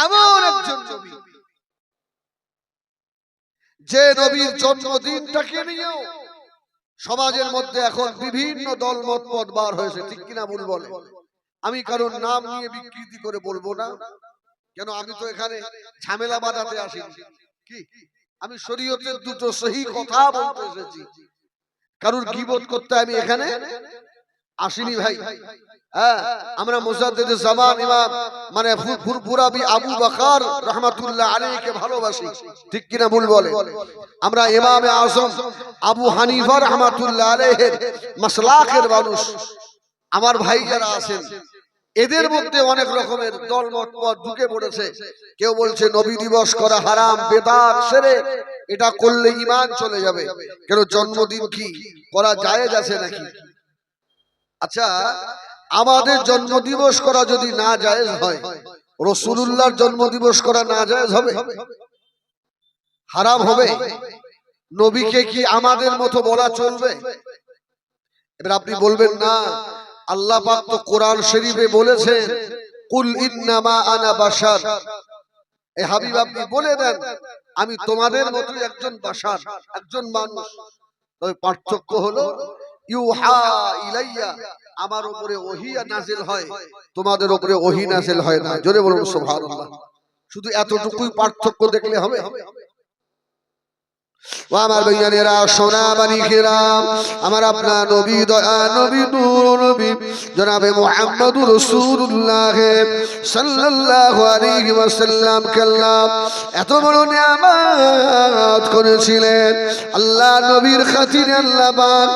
এমন একজন নবী যে নবীর জন্মদিনটাকে নিয়েও সমাজের মধ্যে এখন বিভিন্ন দলমত পথ বার হয়েছে, ঠিক কিনা ভুল বলে? আমি কারোর নাম নিয়ে বিকৃতি করে বলবো না, কেন আমি তো এখানে ঝামেলা বাঁধাতে আসিনি। কি আমি শরীয়তের দুটো সহি কথা বলতে এসেছি, কারোর গীবত করতে আমি এখানে আসিনি ভাই। হ্যাঁ, আমরা মুজাদ্দিদ জামান ইমাম মানে ফুরফুরাবি আবু বকর রাহমাতুল্লাহ আলাইহিকে ভালোবাসি, ঠিক কিনা ভুল বলে? আমরা ইমামে আযম আবু হানিফা রাহমাতুল্লাহ আলাইহির মাসলাকের মানুষ। আমার ভাই যারা আছেন এদের মধ্যে অনেক রকমের দলমত পথ ঢুকে পড়েছে। কেউ বলছে নবী দিবস করা হারাম, বেদাত, শিরক, এটা করলে ঈমান চলে যাবে। কেন জন্মদিন কি করা জায়েজ আছে নাকি? আচ্ছা, আমাদের জন্মদিবস করা যদি না জায়েজ হয়, রাসূলুল্লাহর জন্মদিবস করা না জায়েজ হবে? হারাম হবে? নবীকে কি আমাদের মতো বলা চলবে? এবার আপনি বলবেন না, আল্লাহ পাক তো কোরআন শরীফে বলেছেন কুল ইন্নামা আনা বাশার। এ হাবিব আপনি বলে দেন আমি তোমাদের মতো একজন বাশার, একজন মানুষ। তবে পার্থক্য হলো ইউহা ইলাইয়া, আমার উপরে ওহী নাযিল হয়, তোমাদের উপরে ওহী নাযিল হয় না। জোরে বলুন সুবহানাল্লাহ। শুধু এতটুকুই পার্থক্য দেখলে হবে? ও আমার ভাইয়ানেরা, সোনা মানিকেরাম, আমার আপনার নবী দয়া নবী নূর নবী জনাবে মুহাম্মদুর রাসূলুল্লাহ সাল্লাল্লাহু আলাইহি ওয়াসাল্লাম কাল্লাম এত বড় নিয়ামত করেছিলেন। আল্লাহ নবীর খাতিরে আল্লাহ পাক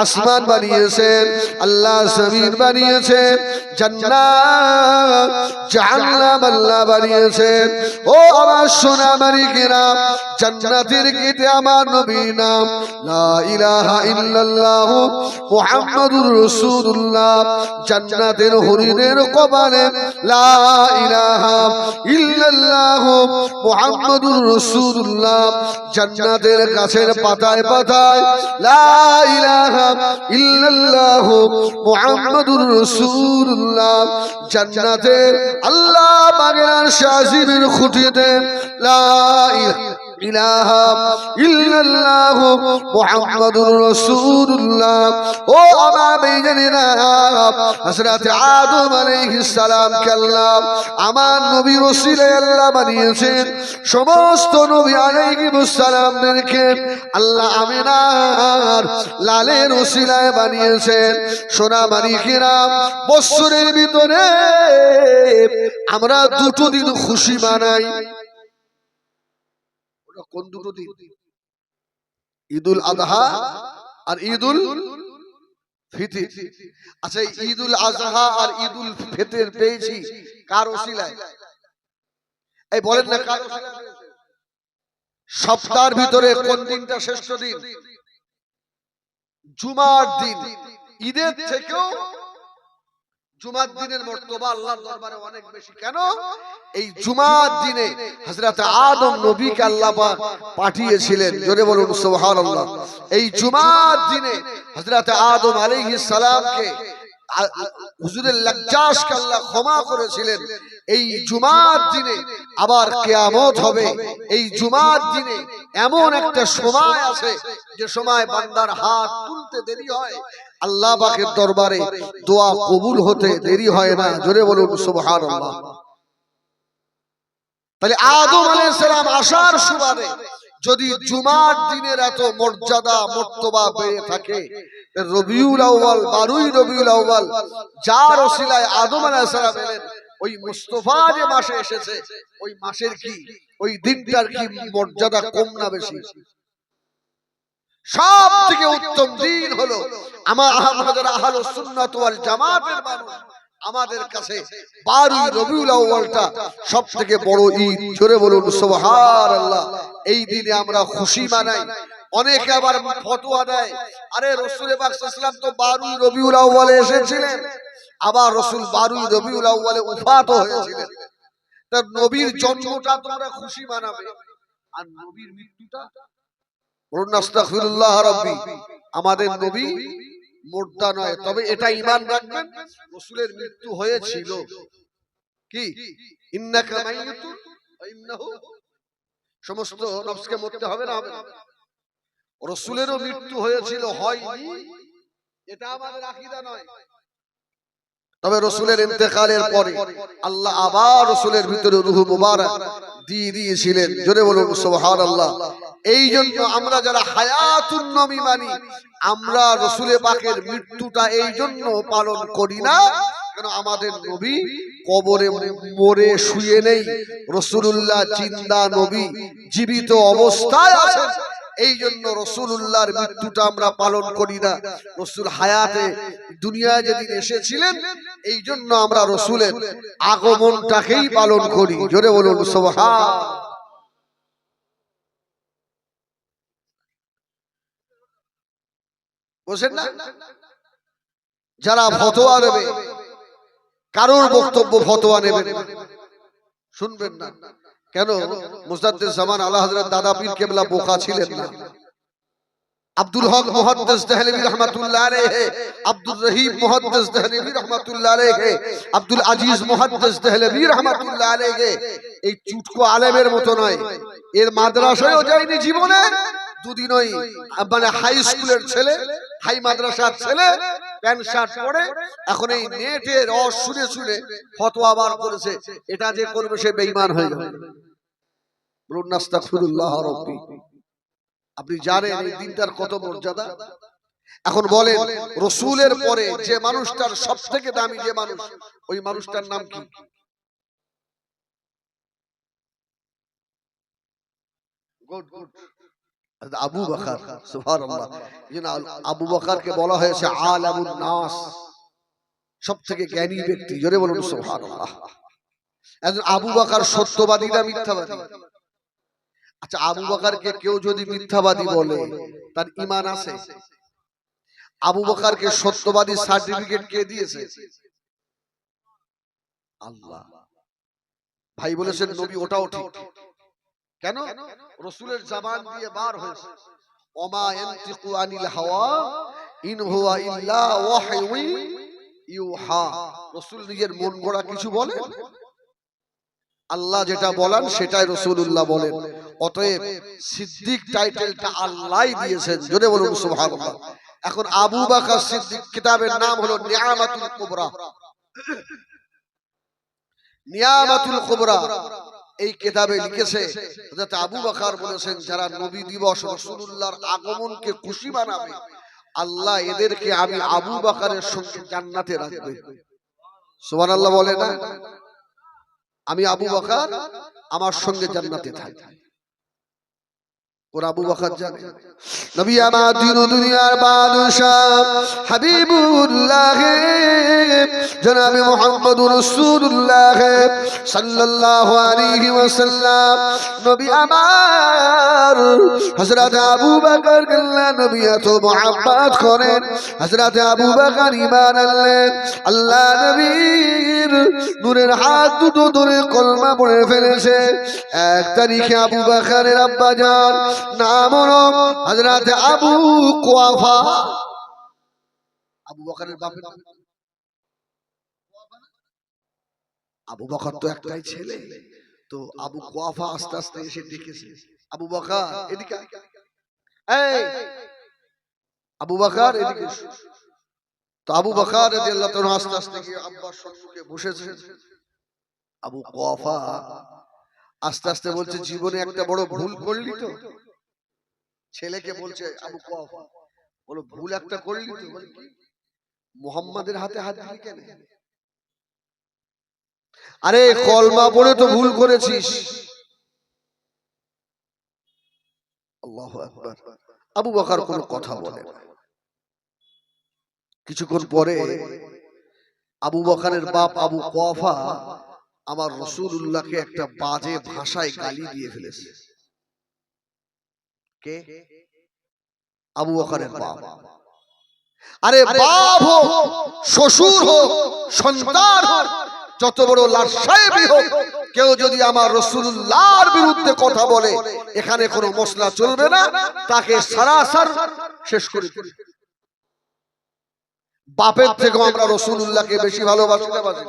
আসমান বানিয়েছেন, আল্লাহ জমিন বানিয়েছেন, জান্নাত জাহান্নাম আল্লাহ বানিয়েছেন। ও আমার সোনা মানিকেরাম, জান্নাতের গেটে আমার নবীর নাম লা ইলাহা ইল্লাল্লাহ মুহাম্মাদুর রাসূলুল্লাহ। জান্নাতের হরিণের কপালে লা ইলাহা ইল্লাল্লাহ মুহাম্মাদুর রাসূলুল্লাহ। জান্নাতের গাছের পাতায় পাতায় লা ইলাহা ইল্লাল্লাহ মুহাম্মাদুর রাসূলুল্লাহ। জান্নাতের আল্লাহ পাকের আরশ আজিমের খুঁটিতে লা ইলাহা ইল্লাল্লাহ মুহাম্মাদুর রাসূলুল্লাহ। ও আমার ভাইজানেরা, হযরত আদম আলাইহিস সালাম কাল্লাম আমার নবীর ওসিলায় আল্লাহ বানিয়েছেন। সমস্ত নবী আলাইহিস সালামদেরকে আল্লাহ আমিনার লালের ওসিলায় বানিয়েছেন। সোনা মানিকেরা, বছরের ভিতরে আমরা দুটো দিন খুশি মানাই। কোন দুটো দিন? ঈদুল আযহা আর ঈদুল ফিতর। আচ্ছা, ঈদুল আযহা আর ঈদুল ফিতর পেয়েছি কার ওসিলায়? এই বলেন না কার ওসিলায়? সপ্তাহের ভিতরে কোন দিনটা শ্রেষ্ঠ দিন? জুমার দিন। ঈদের থেকেও জুমার দিনের মর্তবা আল্লাহর দরবারে অনেক বেশি। কেন? এই জুমার দিনে হযরত আদম নবীকে আল্লাহ পাক পাঠিয়েছিলেন। জোরে বলুন সুবহানাল্লাহ। এই জুমার দিনে হযরত আদম আলাইহিস সালামকে হুজুরের লজ্জাশকে আল্লাহ ক্ষমা করেছিলেন। এই জুমার দিনে আবার কিয়ামত হবে। এই জুমার দিনে এমন একটা সময় আছে যে সময় বান্দার হাত তুলতে দেরি হয়, আল্লাহ পাকের দরবারে দোয়া কবুল হতে দেরি হয় না। জোরে বলুন সুবহানাল্লাহ। তাহলে আদম আলাইহিস সালাম আসার সুবাদে যদি জুমার দিনের এত মর্যাদা মর্তবা বেড়ে থাকে, রবিউল আউয়াল 12ই রবিউল আউয়াল যার ওসিলায় আদম আলাইহিস সালাম এলেন, ওই মুস্তাফা যে মাসে এসেছে ওই মাসের কি ওই দিনটার কি মর্যাদা কম না বেশি? সব থেকে উত্তম দিন হলো আমাদের আহলুস সুন্নাত ওয়াল জামাতের মানুষ আমাদের কাছে 12ই রবিউল আউয়ালটা সবথেকে বড় ঈদ। জোরে বলুন সুবহানাল্লাহ। এই দিনে আমরা খুশি মানাই। অনেকে আবার ফতোয়া দেয়, আরে রাসূল পাক সাল্লাল্লাহু আলাইহি ওয়াসাল্লাম তো 12ই রবিউল আউয়ালে এসেছিলেন, আবার রাসূল 12ই রবিউল আউয়ালে ওফাত হয়েছিলেন। তার নবীর জন্মটা তোমরা খুশি মানাবে, আর নবীর মৃত্যুটা বলুন আস্তাগফিরুল্লাহ রাব্বি। আমাদের নবী মুর্দা নয়, তবে এটা ঈমান রাখবেন রাসূলের মৃত্যু হয়েছিল। কি ইন্নাকা মাইয়িতুন ওয়া ইন্নাহু, সমস্ত নফসকে মরতে হবে না, হবে না। রাসূলেরও মৃত্যু হয়েছিল, হয়নি এটা আমাদের আকীদা নয়। তবে রাসূলের ইন্তেকালের পরে আল্লাহ আবার রাসূলের ভিতরে রূহ মুবারক দিয়ে দিয়েছিলেন। জোরে বলুন সুবহানাল্লাহ। এই জন্য আমরা যারা হায়াতুন নবী মানি, আমরা রাসূলে পাকের মৃত্যুটা এই জন্য পালন করি না, কারণ আমাদের নবী কবরে মরে শুয়ে নেই, রাসূলুল্লাহ জিন্দা নবী, জীবিত অবস্থায় আছেন। এই জন্য রাসূলুল্লাহর মৃত্যুটা আমরা পালন করি না। রাসূল হায়াতে দুনিয়ায় যেদিন এসেছিলেন, এই জন্য আমরা রাসূলের আগমনটাকেই পালন করি। জোরে বলুন সুবহান। বুঝছেন না? যারা ফতোয়া দেবে, কারোর বক্তব্য ফতোয়া নেবেন না, শুনবেন না। কেন? মুজাদ্দিদ জামান আলা হযরত দাদা পীর কেবলা বোকা ছিলেন না। আব্দুল হক মুহাদ্দিস দেহলভী রাহমাতুল্লাহ আলাইহি, আব্দুর রহিম মুহাদ্দিস দেহলভী রাহমাতুল্লাহ আলাইহি, আব্দুল আজিজ মুহাদ্দিস দেহলভী রাহমাতুল্লাহ আলাইহি এই চুটকো আলেমের মতো নয়। এর মাদ্রাসায়ও যায়নি জীবনে, দুদিনই মানে হাই স্কুলের ছেলে, হাই মাদ্রাসার ছেলে, প্যান্ট শার্ট পরে এখন এই নেটে রস শুনে শুনে ফতোয়া বার করেছে। এটা যে করবে সে বেঈমান হয়ে যাবে। বলুন আস্তাগফিরুল্লাহ রাব্বি। আপনি জানেন এই দিনটার কত মর্যাদা? এখন বলেন, রাসূলের পরে যে মানুষটার সবথেকে দামি যে মানুষ, ওই মানুষটার নাম কি? Good good, Abu Bakr. সুবহানাল্লাহ। আবু বকরকে বলা হয়েছে আলামুন নাস, সবথেকে জ্ঞানী ব্যক্তি। জোরে বলুন সুবহানাল্লাহ। একজন আবু বকর সত্যবাদী না মিথ্যাবাদী? আচ্ছা, আবু বকরকে কেউ যদি মিথ্যাবাদী বলে, তার ঈমান আছে? আবু বকরকে সত্যবাদী সার্টিফিকেট কে দিয়েছে? আল্লাহ। ভাই বলেছেন নবী ওটাও ঠিক। কেন? রাসূলের জবান দিয়ে বার হয়েছে, ওমা ইয়ানতিকু আনিল হাওয়া ইন হুয়া ইল্লা ওয়াহয়ু ইউহা। রাসূল নিজের মন গড়া কিছু বলেন? আল্লাহ যেটা বলেন সেটাই রাসূলুল্লাহ বলেন। অতএব সিদ্দিক টাইটেলটা আল্লাহই দিয়েছেন। জোরে বলুন সুবহানাল্লাহ। এখন আবু বকর সিদ্দিক কিতাবের নাম হলো নিয়ামাতুল কুবরা। নিয়ামাতুল কুবরা এই কিতাবে লিখেছে হযরত আবু বকর বলেছেন, যারা নবী দিবস রাসূলুল্লাহর আগমনকে খুশি বানাবে, আল্লাহ এদেরকে আমি আবু বকরের সঙ্গে জান্নাতে রাখবে। সুবহানাল্লাহ বলে না? আমি আবু বকর আমার সঙ্গে জান্নাতে থাকবে। ওর আবু বকর জানে নবী আমার দিন ও দুনিয়ার বাদশা হাবিবুল্লাহ জনাবে মুহাম্মদুর রাসূলুল্লাহ সাল্লাল্লাহু আলাইহি ওয়াসাল্লাম, নবী আমার হযরত আবু বকর আল্লাহ নবী এত মুহাব্বত করেন। হযরত আবু বকর ঈমান আনলেন, আল্লাহ নবীর নূরের হাত দুটো ধরে কলমা পড়ে ফেলেছে। 1 তারিখে আবু বকরের আব্বা জান নাম হলো হযরত আবু কুয়াফা। আবু বকরের বাপের নাম আবু বকর, তো একটাই ছেলে, তো আবু কুয়াফা আস্তে আস্তে এসে ডেকেছে, আবু বকর এদিকে, এই আবু বকর এদিকে। তো আবু বকর রাদিয়াল্লাহু তাআলা আস্তে আস্তে গিয়ে আব্বার সম্মুখে বসেছে। আবু কুয়াফা আস্তে আস্তে বলছে, জীবনে একটা বড় ভুল করলি তো? ছেলেকে বলছে আবু কুয়াফা, বলো ভুল একটা করলি তো? বলে কি? মুহাম্মাদের হাতে হাত দিলি কেন? আরে কলমা পড়ে তো ভুল করেছিস। আল্লাহু আকবার। আবু বকর কোনো কথা বলে না। কিছুক্ষণ পরে আবু বকরের বাপ আবু কুয়াফা আমার রাসূলুল্লাহকে একটা বাজে ভাষায় গালি দিয়ে ফেলেছে। কে? আবু বকরের বাপ। আরে বাপ হোক, শ্বশুর হোক, সন্তান হোক, যত বড় লাট সাহেবই হোক, কেউ যদি আমার রাসূলুল্লাহর বিরুদ্ধে কথা বলে, এখানে কোনো মশলা চলবে না, তাকে সরাসর শেষ করে দিবে। বাপের থেকে আমরা রাসূলুল্লাহকে বেশি ভালোবাসি না বাসি?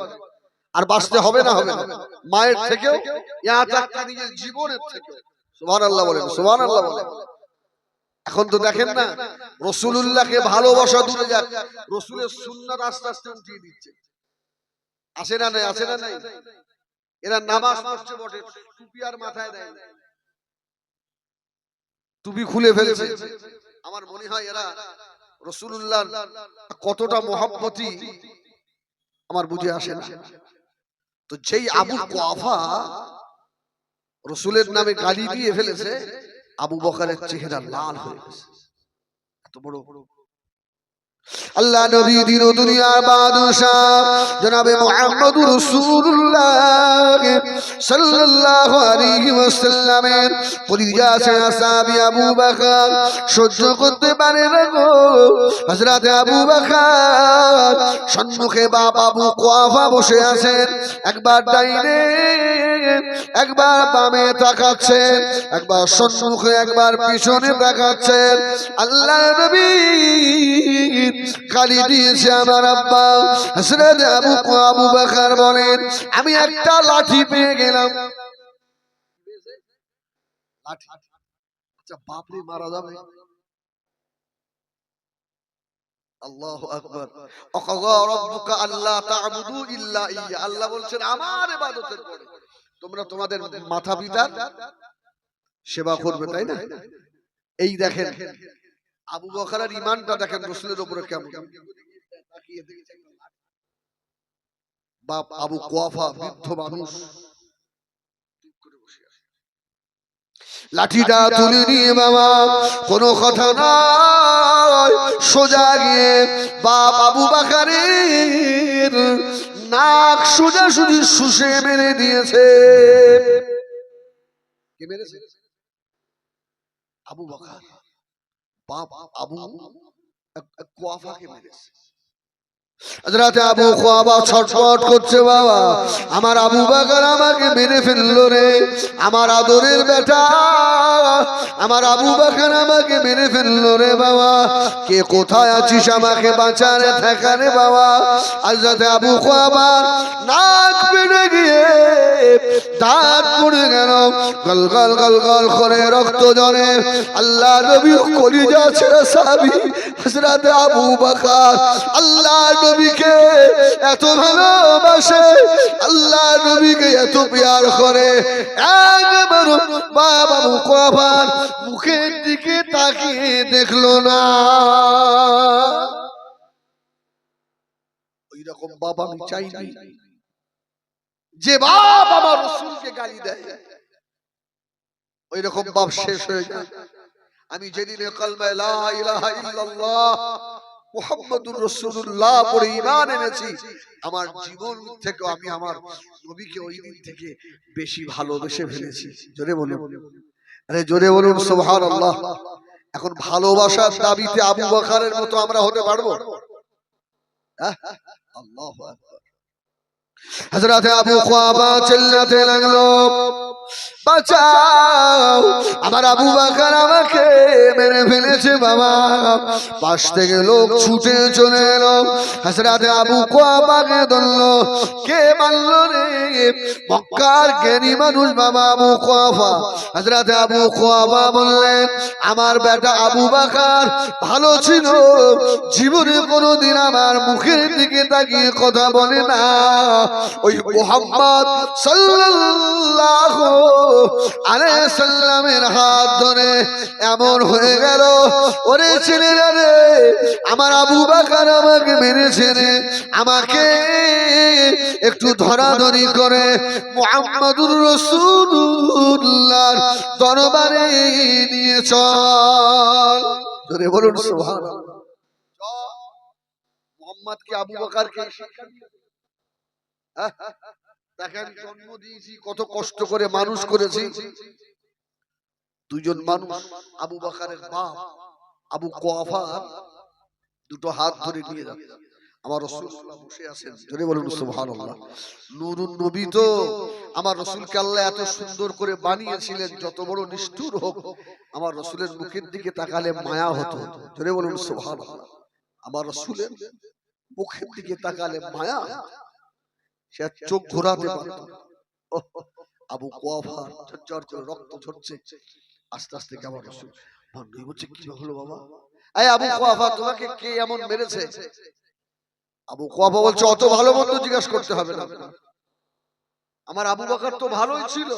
আর বাঁচতে হবে না, হবে না। মায়ের থেকেও নিজের জীবনের থেকে। সুবহানাল্লাহ বলেন, সুবহানাল্লাহ বলেন। এখন তো দেখেন না, রাসূলুল্লাহকে ভালোবাসা দূরে যাক, রাসূলের সুন্নাত আস্তে আস্তে উঠিয়ে দিচ্ছে। আসে না নাই, আসে না নাই। এরা নামাজ পড়ছে বটে, টুপি আর মাথায় দেয় না, টুপি খুলে ফেলছে। আমার মনে হয় এরা রাসূলুল্লাহ কতটা মহব্বতী আমার বুঝে আসে না। তো যেই আবু কুয়াফা রাসূলের নামে গালি দিয়ে ফেলেছে, আবু বকরের চেহারা লাল হয়ে গেছে। এত বড় আল্লাহ নবী দিন ও দুনিয়ার বাদশাহ জনাবে মুহাম্মদুর রাসূলুল্লাহ সাল্লাল্লাহু আলাইহি ওয়াসাল্লামের পরিজা সাহাবী আবু বকর সহ্য করতে পারে না গো। হযরত আবু বকর সম্মুখে বাপ আবু কুয়াফা বসে আছেন, একবার ডাইনে একবার বামে তাকাচ্ছেন, একবার সম্মুখে একবার পিছনে তাকাচ্ছেন। আল্লাহ নবী গালি দিয়েছে আমার আব্বা। হযরত আবু বকর বলেন, আমি একটা লাঠি পেয়ে গেলাম। লাঠি? আচ্ছা, বাপরে মারা যাবে। আল্লাহু আকবার। ওয়াকাযা রাব্বুকা আল্লা তা'বুদু ইল্লা ইয়্যা। আল্লাহ বলছেন আমার ইবাদতের পরে তোমরা তোমাদের মাতা পিতার সেবা করবে, তাই না? এই দেখেন আবু বকরের ঈমানটা দেখেন রাসূলের উপরে কেমন। বাপ আবু কুয়াফা বৃদ্ধ মানুষ, লাঠিটা তুলে নিয়ে বাবা কোনো কথা নয় সোজা গিয়ে বাপ আবু বকরের নাক সোজাসুজি শুষে মেরে দিয়েছে। কে মেরেছে? আবু বকর। বাপ আবু কুয়াফাকে মেরেছে। হযরত আবু কুয়াফা ছটফট করছে, বাবা আমার আবু বকর আমাকে মেরে ফেললো রে, আমার আদরের বেটা আমার আবু বকর আমাকে মেরে ফেললো রে বাবা, কে কোথায় আছিস আমাকে বাঁচারে থাকা রে বাবা। হযরত আবু কুয়াফা নাক বেড়ে গিয়ে দাঁত পড়ে গেল, গল গল গল গল করে রক্ত ঝরে। আল্লাহ নবী কলিজা ছেড়ে সাহাবী হযরত আবু বকর আল্লাহ নবীকে এত ভালোবাসে, আল্লাহ নবীকে এত প্যার করে, একবার বাবা আবু কুয়াফার মুখের দিকে তাকিয়ে দেখলো না। ওই রকম বাবা আমি চাইনি, যে বাপ আমার রাসূলকে গালি দেয় ওই রকম বাপ শেষ হয়ে যায়। আমি যেদিনে কালমা লা ইলাহা ইল্লাল্লাহ মুহাম্মাদুর রাসূলুল্লাহ পড়ে ঈমান এনেছি, আমার জীবন থেকে আমি আমার নবীকে ওই দিন থেকে বেশি ভালোবেসে ফেলেছি। জোরে বলুন, আরে জোরে বলুন সুবহানাল্লাহ। এখন ভালোবাসার দাবিতে আবু বকরের মতো আমরা হতে পারবো? আল্লাহু আকবার। হযরত আবু কুয়াফা চিল্লাতে লাগলো, বাঁচাও আমার আবু বকর আমাকে মেরে ফেলেছে বাবা। পাশ থেকে লোক ছুটে চলে এলো, হযরত আবু কুয়াফাকে ধরলো। কে মারলো রে? মক্কার জ্ঞানী মানুষ বাবা আবু কুয়াফা। হযরত আবু কুয়াফা বললেন, আমার বেটা আবু বকর ভালো ছিল, জীবনে কোনোদিন আমার মুখের দিকে তাকিয়ে কথা বলে না। ওই মুহাম্মদ সাল্লাল্লাহু আলাইহি সাল্লামের হাত ধরে এমন হয়ে গেল, ওরে ছেলেরা রে আমার আবু বকর আমাকে মেরেছে রে, আমাকে একটু ধরাধরি করে মুহাম্মদুর রাসূলুল্লাহর দরবারে নিয়ে চল। ধরে বলুন সুবহানাল্লাহ। মুহাম্মদকে আবু বকরকে দেখেন জন্ম দিয়েছি, কত কষ্ট করে মানুষ করেছি। দুইজন মানুষ আবু বকরের বাপ আবু কুয়াফা দুটো হাত ধরে নিয়ে যাচ্ছে, আমার রাসূলুল্লাহ বসে আছেন। জোরে বলুন সুবহানাল্লাহ। নূরুন নবী তো আমার রাসূলকে আল্লাহ এত সুন্দর করে বানিয়েছিলেন, যত বড় নিষ্ঠুর হোক আমার রাসূলের মুখের দিকে তাকালে মায়া হতো। জোরে বলুন সুবহানাল্লাহ। আমার রাসূলের মুখের দিকে তাকালে মায়া। সে আর চোখ ঘোরাতে পারত না। আবু কুয়াফা ঝরঝর করে রক্ত ঝরছে, আস্তে আস্তে কেমন রাসূল বন্ধু বলছে, কি হলো বাবা? এই আবু কুয়াফা, তোমাকে কে এমন মেরেছে? আবু কুয়াফা বলছে, অত ভালো মন্দ জিজ্ঞাসা করতে হবে না, আমার আবু বকর তো ভালোই ছিল,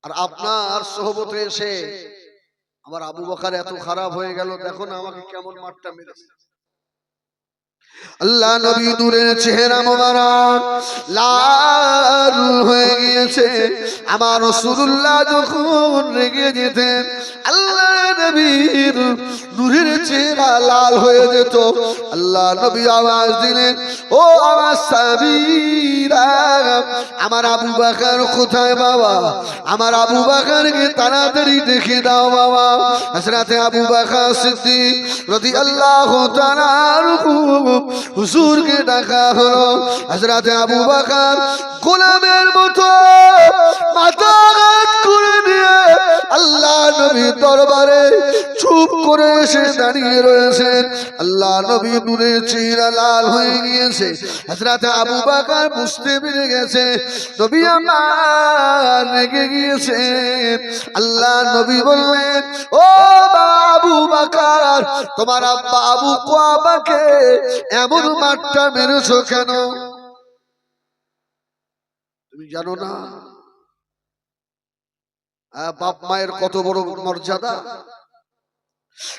আর আপনার সোহবতে এসে আমার আবু বকর এত খারাপ হয়ে গেল, দেখো না আমাকে কেমন মারটা মেরেছে। আল্লাহ নবী নূরের চেহারা মোবারক লাল হয়ে গিয়েছে। আমার রাসূলুল্লাহ যখন রেগে যেতেন, আল্লাহ নবীর নূরের চেহারা লাল হয়ে যেত। আল্লাহ নবী আওয়াজ দিলেন, ও আমার সাহাবীরা, আমার আবু বকর কোথায় বাবা? আমার আবু বকরকে তাড়াতাড়ি দেখে দাও বাবা। হযরত আবু বকর সিদ্দিক রাদিয়াল্লাহু তাআলা আনহু হুজুরকে ডাকা হলো। হযরত আবু বকর গোলামের মতো মাথা হাত করে দিয়ে আল্লাহ নবীর দরবারে চুপ করে এসে দাঁড়িয়ে রয়েছেন। আল্লাহ নবী নূরের চেহারা লাল হয়ে গিয়েছে। হযরত আবু বকর বুঝতে পেরে গেছে নবী আমার রেগে গিয়েছেন। আল্লাহ নবী বললেন, ও আবু বকর, তোমার আব্বা আবু কুয়াফাকে এমন মারটা মেরেছো কেন? তুমি জানো না বাপ মায়ের কত বড় মর্যাদা?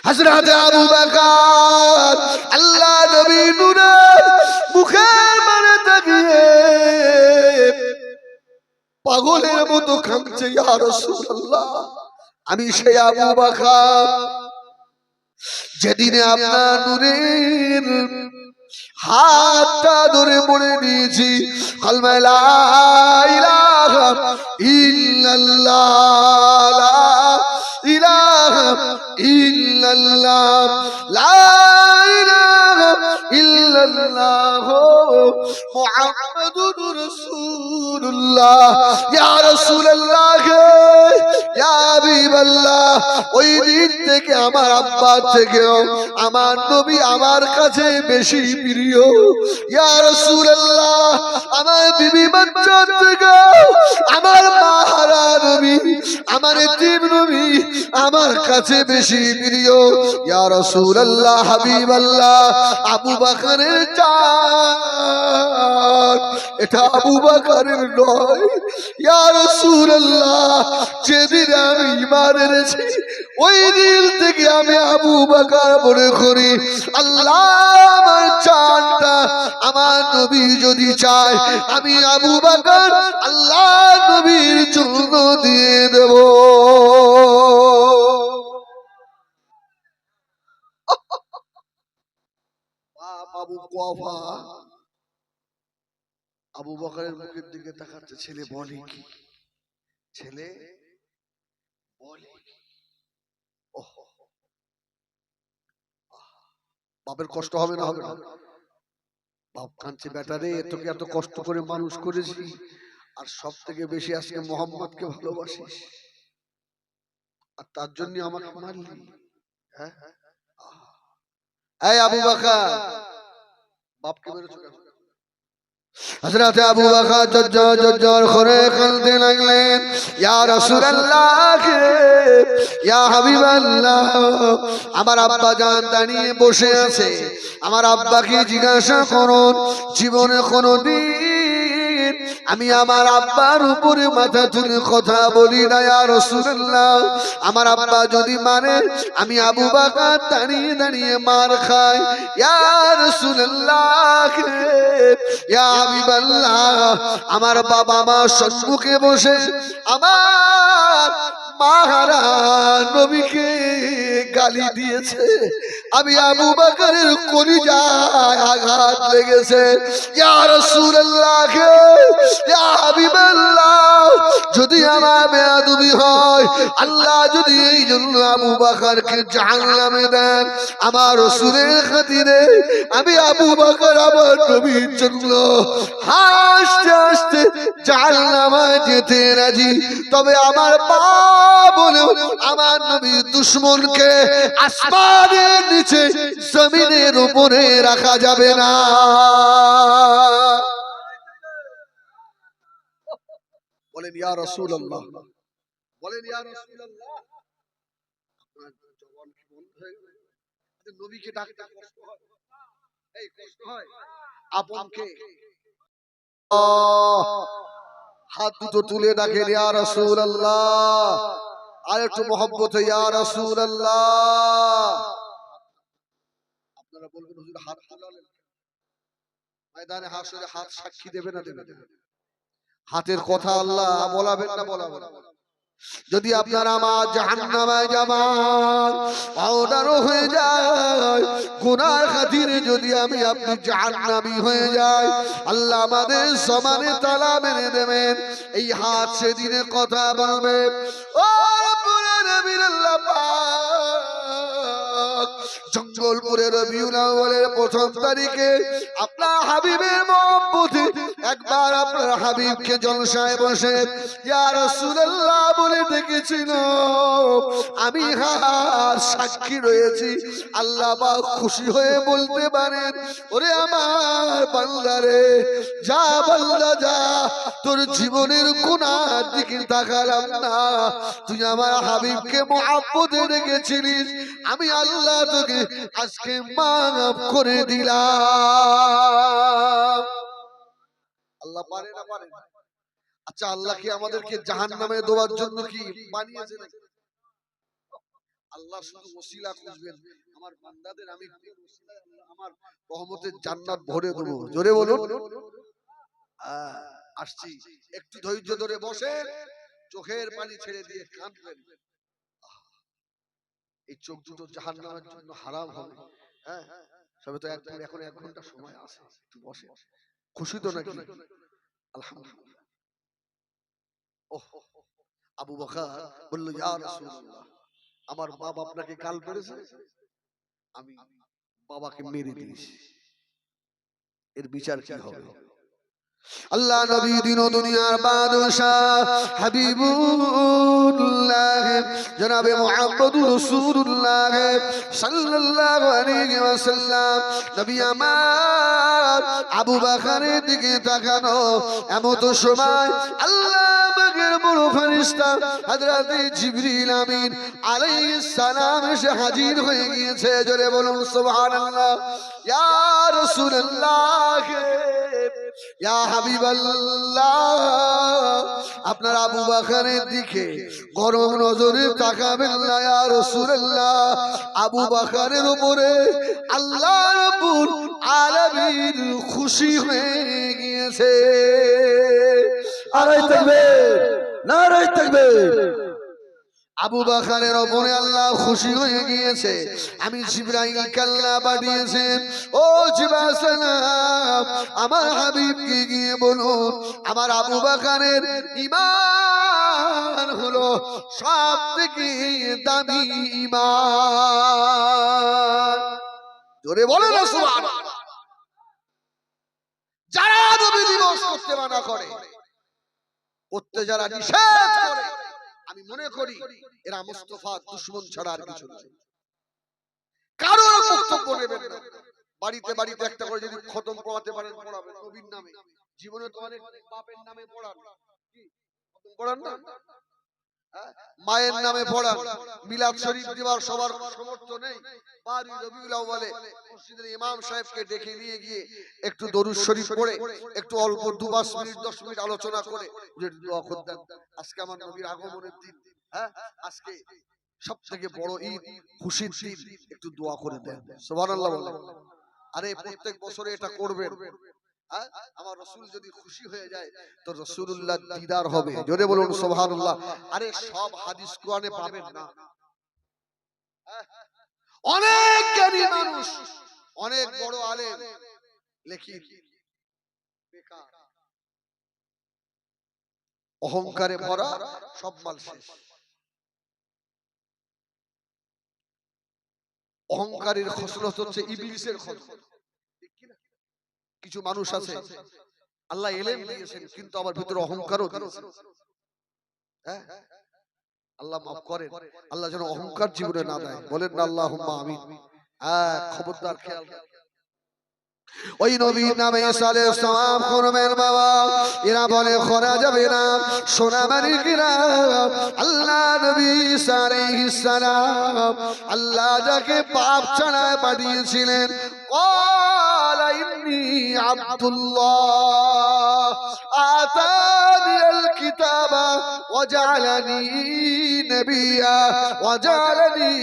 হযরত আবু বকর আল্লাহ নবী নূরের মুখের মানে তাকিয়ে পাগলের মতো কাঁদছে, ইয়া রাসূলুল্লাহ, আমি সেই আবু বকর যেদিনে আপনার নূরের হাতটা ধরে পড়ে নিয়েছি, কালমা লা ইলাহা ইল্লাল্লাহ, লা ইলাহা ইল্লাল্লাহ, লা ইলাহা ইল্লাল্লাহ মুহাম্মাদুর রাসূলুল্লাহ। ইয়া রাসূলুল্লাহ, ইয়া হাবিবাল্লাহ, ওই দিন থেকে আমার আব্বা থেকেও আমার নবী আমার কাছে বেশি প্রিয়। ইয়া রাসূলুল্লাহ, আমার বিবি বাচ্চা থেকে আমার মা হারা নবী, আমার এতিম নবী আমার কাছে বেশি প্রিয়। ইয়া রাসূলুল্লাহ, হাবিবাল্লাহ, আবু বকরের জান, এটা আবু বকরের নয়। ইয়া রাসূলুল্লাহ, যেদিন আমি ঈমান এনেছি ওই দিন থেকে আমি আবু বকর মনে করি আল্লাহ আমার জানটা আমার নবী যদি চায় আমি আবু বকর আল্লাহ নবীর জন্য দিয়ে দেব। আবু কুয়াফা আবু বকরের মুখের দিকে তাকাচ্ছে, ছেলে বলে কি? ছেলে বলে কি? বাপের কষ্ট হবে না? হবে না? বাপ কাঁদছে, বেটা রে, তোকে এত কষ্ট করে মানুষ করেছি, আর সব থেকে বেশি আজকে মোহাম্মদকে ভালোবাসিস, আর তার জন্য আমাকে মারলি? হ্যাঁ, এই আবু বকর, বাপকে মেরেছো কেন? হযরত আবু বকর জজ্জর করে কাঁদতে লাগলেন, ইয়া রাসূলুল্লাহ, ইয়া হাবিবাল্লাহ, আমার আব্বা জান দাঁড়িয়ে বসে আছে, আমার আব্বাকে জিজ্ঞাসা করুন, জীবনে কোনদিন আমি আমার আব্বার উপরে মাথা তুলে কথা বলি না। ইয়া রাসূলুল্লাহ, আমার আব্বা যদি মানে আমি আবু বকর দাঁড়িয়ে দাঁড়িয়ে মার খাই। ইয়া রাসূলুল্লাহ, ইয়া হাবিবাল্লাহ, আমার বাবা মা সম্মুখে বসে আমার মাহারা নবীকে গালি দিয়েছে, আমি আবু বকরের কলিজায় আঘাত লেগেছে। ইয়া রাসূলুল্লাহ, ইয়া হাবিবাল্লাহ, যদি আমার বেয়াদবি হয়, আল্লাহ যদি এই জন্য আবু বকরকে জাহান্নামে দেন, আমার রাসূলের খাতিরে আমি আবু বকর আমার নবীর জন্য হাসতে হাসতে জাহান্নামে যেতে রাজি, তবে আমার পাপ বলে আমার নবীর দুশমনকে আসমানের নিচে জমিনের উপরে রাখা যাবে না। বলেন ইয়া রাসূলুল্লাহ, বলেন ইয়া রাসূলুল্লাহ। আপনার জবান কি বন্ধ হয়ে গেল? নবীকে ডাকতে কষ্ট হয়, এই কষ্ট হয় আপনকে হাত দুটো তুলে ডাকেন ইয়া রাসূলুল্লাহ, আর একটু মহব্বতে ইয়া রাসূলুল্লাহ। আপনারা বলবেন হুজুর হাত তোলালেন, ময়দানে হাসরে হাত সাক্ষী দেবে না দেবে না? হাতের কথা আল্লাহ বলাবেন না বলাবেন? যদি আপনার আমার জাহান্নামে যাবার পাউডার হয়ে যায়, গুনার খাতিরে যদি আমি আপনি জাহান্নামী হয়ে যাই, আল্লাহ আমাদের সমানে তালা মেরে দেবেন। এই হাত সেদিনে কথা বলবে, ও রব্বুল আলামিন আল্লাহ পাক, জঙ্গলপুরে রবিউল আউয়ালের প্রথম তারিখে আপনার হাবিবের মহব্বতে একবার আপনার হাবিবকে জলসায় বসে ইয়া রাসূলুল্লাহ বলে ডেকেছিল। আমি হার সাক্ষী রয়েছি। আল্লাহ পাক খুশি হয়ে বলতে পারেন, ওরে আমার বান্দারে, যা বান্দা যা, তোর জীবনের গুনার দিকে তাকালাম না, তুই আমার হাবিবকে মহব্বতে রেখেছিলিস, আমি আল্লাহ তোকে আজকে মাফ করে দিলাম। আল্লাহ পারে না পারে? আচ্ছা, আল্লাহ কি আমাদেরকে জাহান্নামে দেওয়ার জন্য কি বানিয়েছে নাকি? আল্লাহ শুধু ওসিলা খুঁজবেন, আমার বান্দাদের আমি আমার রহমতের জান্নাত ভরে দেবো। জোরে বলুন। আসছি, একটু ধৈর্য ধরে বসেন, চোখের পানি ছেড়ে দিয়ে কাঁদবেন। এই চোখ দুটো জাহান্নামের জন্য হারাম হবে। হ্যাঁ, সবে তো এখন 1 ঘন্টা সময় আছে, একটু বসে। খুশি তো নাকি? আলহামদুলিল্লাহ। ওহ, আবু বকর বলল, ইয়া রাসূলুল্লাহ, আমার বাবা আপনাকে গাল মেরেছে, আমি বাবাকে মেরে দিয়েছি, এর বিচার কি হবে? আল্লাহ নবী দিন ও দুনিয়ার বাদশাহ হাবিবুল্লাহ জনাবে মুহাম্মদুর রাসূলুল্লাহ সাল্লাল্লাহু আলাইহি ওয়াসাল্লাম, নবী আমার আবু বকরের দিকে তাকানো। এমত সময় আল্লাহ পাকের বড় ফেরেশতা হযরত জিবরিল আমিন আলাইহিস সালাম এসে হাজির হয়ে গিয়েছে। জোরে বলুন সুবহানাল্লাহ। ইয়া রাসূলুল্লাহ, ইয়া হাবিবাল্লাহ, আপনার আবু বকরের দিকে গরম নজরে তাকাবেন না ইয়া রাসূলুল্লাহ। আবু বকরের উপরে আল্লাহ রাব্বুল আলামিন খুশি হয়ে গিয়েছে। নারায়ে তাকবীর, নারায়ে তাকবীর। আবু বকরের উপরে আল্লাহ খুশি হয়ে গিয়েছে। আমি জিবরাইল আল্লাহ পাঠিয়েছেন, ও জিবরাইল সালাম, আমার হাবিবকে গিয়ে বলুন, আমার আবু বকরের ঈমান হলো সবথেকে দামি ঈমান। জোরে বলে না সুবহানাল্লাহ। যারা নবী দিবস করতে মানা করে, করতে যারা নিষেধ করে, আমি মনে করি এরা মুস্তাফা দুশমন ছাড়া আর কিছু নয়। কারোর বক্তব্য নেবেন না। বাড়িতে বাড়িতে একটা করে যদি খতম পড়াতে পারেন পড়াবেন, নবীর নামে। জীবনে তো অনেক বাপের নামে পড়ান, কি খতম পড়ান না? মায়ের নামে পড়ান। মিলাদ শরীফ দেওয়ার সবার সামর্থ্য নেই, বাড়ি রবিউল আউয়ালে মসজিদের ইমাম সাহেবকে ডেকে নিয়ে গিয়ে একটু দরুদ শরীফ পড়ে, একটু অল্প 2-5 মিনিট 10 মিনিট আলোচনা করে দোয়া করতেন। আজকে আমার নবীর আগমনের দিন, হ্যাঁ, আজকে সবথেকে বড় ঈদ, খুশির দিন, একটু দোয়া করে দেন। সুবহানাল্লাহ বলেন। আরে প্রত্যেক বছরে এটা করবেন। আমার রাসূল যদি খুশি হয়ে যায় তো রাসূলুল্লাহ দিদার হবে। জোরে বলুন সুবহানাল্লাহ। আরে সব হাদিস কোরআনে পাবেন না। অনেক জ্ঞানী মানুষ, অনেক বড় আলেম, লেকিন বেকার, অহংকারে ভরা, সব মাল শেষ। অহংকারের খসলত হচ্ছে ইবলিসের খসলত। কিছু মানুষ আছে আল্লাহ ইলম দিয়েছেন কিন্তু আবার ভিতরে অহংকারও দিয়েছেন। হ্যাঁ, আল্লাহ মাফ করেন, আল্লাহ যেন অহংকার জীবনে না দেয়। বলেন না আল্লাহুম্মা আমিন। খবরদার, ওই নবীর নামে সালে সওয়াব করবেন বাবা। এরা বলে করা যাবে না, সোনা মানিকেরা। আল্লাহ নবী ঈসা আলাইহিস সালাম আল্লাহ যাকে পাপ ছাড়ায় পাঠিয়েছিলেন, قال إني عبد الله آتاني الكتاب وجعلني نبيا وجعلني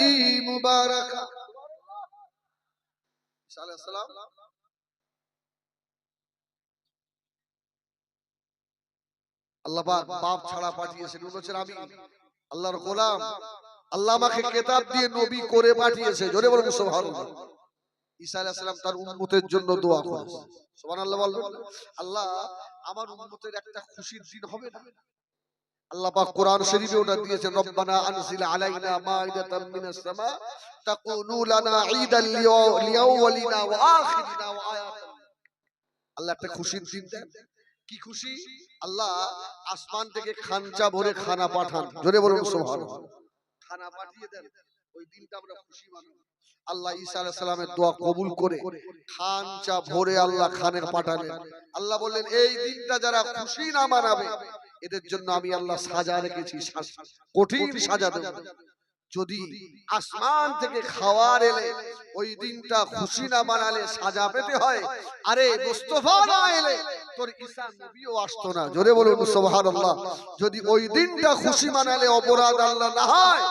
مباركا। ঈসা আলাইহিস সালাম আল্লাহ পাক পাপ ছাড়া পাঠিয়েছেন। উনি বলছেন আমি আল্লাহর গোলাম, আল্লাহ আমাকে কিতাব দিয়ে নবী করে পাঠিয়েছে। জোরে বলুন সুবহানাল্লাহ। ঈসা আলাইহিস সালাম তার উম্মতের জন্য দোয়া করেছে। সুবহানাল্লাহ বলবেন। আল্লাহ আমার উম্মতের একটা খুশির দিন হবে না। আল্লাহ পাক কোরআন শরীফে ওটা দিয়েছেন, রব্বানা আনজিল আলাইনা মাইদাতাম মিনাস সামা তাকুনু লানা ঈদাল লিয়াওয়ালিনা ওয়া আখিরিনা ওয়া আয়াতান। আল্লাহ একটা খুশির দিন দেন। কি খুশি? আল্লাহ আসমান থেকে খানচা ভরে খানা পাঠান। জোরে বলুন সুবহানাল্লাহ। খানা পাঠিয়ে দেন, ওই দিনটা আমরা খুশি মানাবো। আল্লাহ ঈসা আলাইহিস সালামের দোয়া কবুল করে খানচা ভরে আল্লাহ খানের পাঠালেন। আল্লাহ বললেন এই দিনটা যারা খুশি না মানাবে এদের জন্য আমি আল্লাহ সাজা রেখেছি, কঠিন সাজা দেব। যদি আসমান থেকে খাওয়ার এলে ওই দিনটা খুশি না মানালে সাজা পেতে হয়। আরে মুস্তাফা না এলে তোর ঈসা নবীও আসতো না। জোরে বলুন সুবহানাল্লাহ। যদি ওই দিনটা খুশি মানালে অপরাধ আল্লাহ না হয়,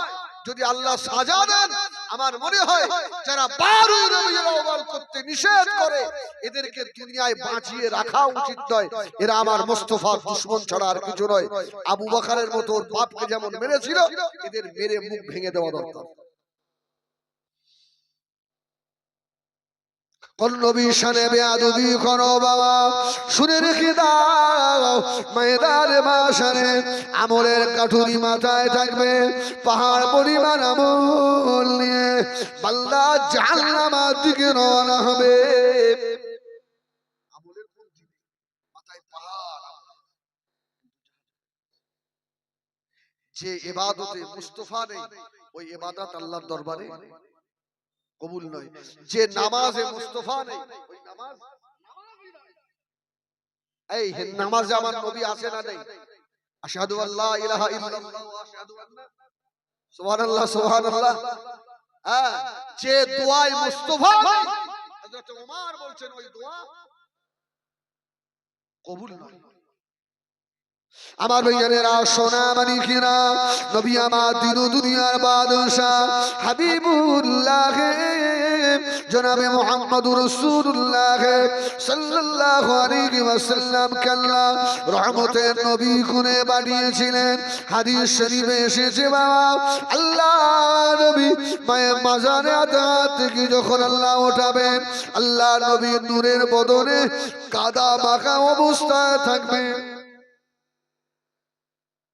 যদি আল্লাহ সাজা দেন, আমার মনে হয় যারা 12 রবিউল আউয়াল করতে নিষেধ করে এদেরকে দুনিয়ায় বাঁচিয়ে রাখা উচিত নয়। এরা আমার মুস্তাফার দুশমন ছাড়া আর কিছু নয়। আবু বকরের মতো ওর বাপকে যেমন মেরেছিল, এদের মেরে মুখ ভেঙে দেওয়া দরকার। কোন নবীর শানে বেয়াদবি করো বাবা, শুনে রেখে দাও ময়দানে মাশারে আমলের কাঠুরি মাথায় থাকবে, পাহাড় পরিমাণ আমল নিয়ে বান্দা জাহান্নামের দিকে রওনা হবে। আমলের পথে মাথায় পাহাড়। যে ইবাদতে মুস্তাফা নেই ওই ইবাদত আল্লাহর দরবারে কবুল নয়। যে নামাজে মুস্তাফা নেই ওই নামাজ নামাজই নয়। এই নামাজে আমার নবী আছে না নেই? আশহাদু আল্লা ইলাহা ইল্লাল্লাহ ওয়া আশহাদু আন্না সুবহানাল্লাহ সুবহানাল্লাহ। যে দোয়ায় মুস্তাফা নেই, হযরত ওমর বলছেন ওই দোয়া কবুল নয়। আমার ভাইয়েরা সোনা মানিকেরা, নবী আমার দিন দুনিয়ার বাদশা হাবিবুল্লাহ জনাবে মুহাম্মদুর রাসূলুল্লাহ সাল্লাল্লাহু আলাইহি ওয়াসাল্লাম আল্লাহ রহমতের নবী করে পাঠিয়েছিলেন। হাদিস শরীফে এসেছে বাবা, আল্লাহ নবী মায়ের মাজারে আদাত থেকে যখন আল্লাহ ওঠাবেন, আল্লাহ নবীর নূরের বদনে কাদা মাখা অবস্থায় থাকবে।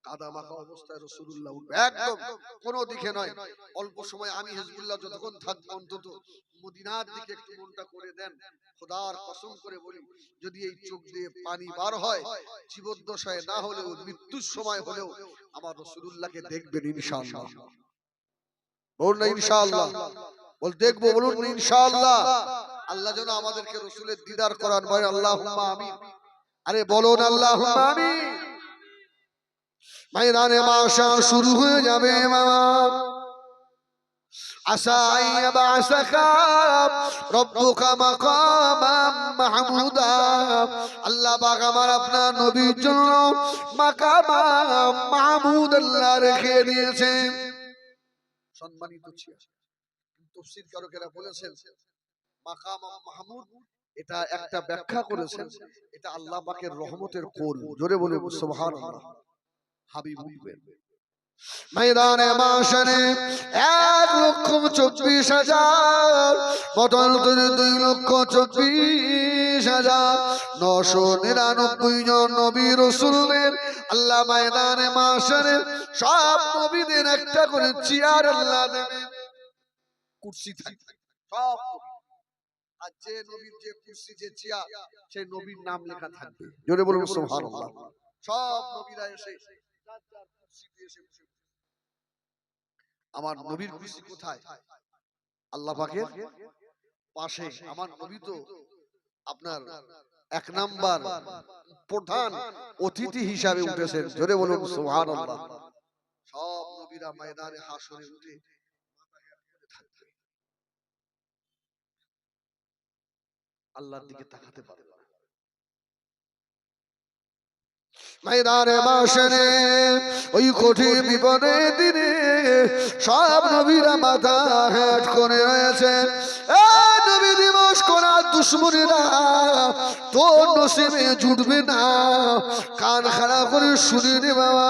কাদা মাখা অবস্থায় রাসূলুল্লাহ উঠবে, একদম কোন দিকে নয়। অল্প সময় আমি হিজবুল্লাহ যতক্ষণ থাকবো অন্তত মদিনার দিকে একটু মনটা করে দেন। খোদার কসম করে বলি, যদি এই চোখ দিয়ে পানি বার হয়, জীবদ্দশায় না হলেও মৃত্যুর সময় হলেও আমার রাসূলুল্লাহকে দেখবেন ইনশাআল্লাহ। বলুন না ইনশাআল্লাহ। বল দেখবো, বলুন না ইনশাআল্লাহ। আল্লাহ যেন আমাদেরকে রাসূলের দিদার করান, বলেন আল্লাহুম্মা আমিন। আরে বলুন আল্লাহুম্মা আমিন। ময়দানে মাশার শুরু হয়ে যাবে মামা। আসা ইয়াবাসাকা রব্বুকা মাকামাম মাহমুদা। আল্লাহ পাক আমার আপনার নবীর জন্য মাকামাম মাহমুদ আল্লাহ রেখে দিয়েছেন, সম্মানিত ছিল। তাফসীরকারকেরা বলেছেন মাকামাম মাহমুদ, এটা একটা ব্যাখ্যা করেছেন এটা আল্লাহ পাকের রহমতের কোল। জোরে বলে সুবহানাল্লাহ। হাবিব উঠবেন ময়দানে মাশারে 1,24,000 বদলতে 2,24,999 জন নবী রাসূলের আল্লাহ ময়দানে মাশারে সব নবীদের একটা করে চেয়ার আল্লাহ দেবেন, কুরসি থাকবে সব। আর যে নবীর যে কুরসি যে চেয়ার সেই নবীর নাম লেখা থাকবে। জোরে বলুন সুবহানাল্লাহ। সব নবীরা এসে আমার নবীর কুরসি কোথায়? আল্লাহ পাকের পাশে। আমার নবী তো আপনার 1 নাম্বার প্রধান অতিথি হিসাবে উঠেছেন। জোরে বলুন সুবহানাল্লাহ। সব নবীরা ময়দানে হাসরে উঠে আল্লাহর দিকে তাকাতে পারবে না। ময়দানে মাশরে ওই কঠিন বিপদের দিনে সব নবীরা মাথা হেঁট করে রয়েছেন। এই নবী দিবস করা দুশ্মনেরা তোর নসিবে জুটবে না। কান খাড়া করে শুনে নে বাবা।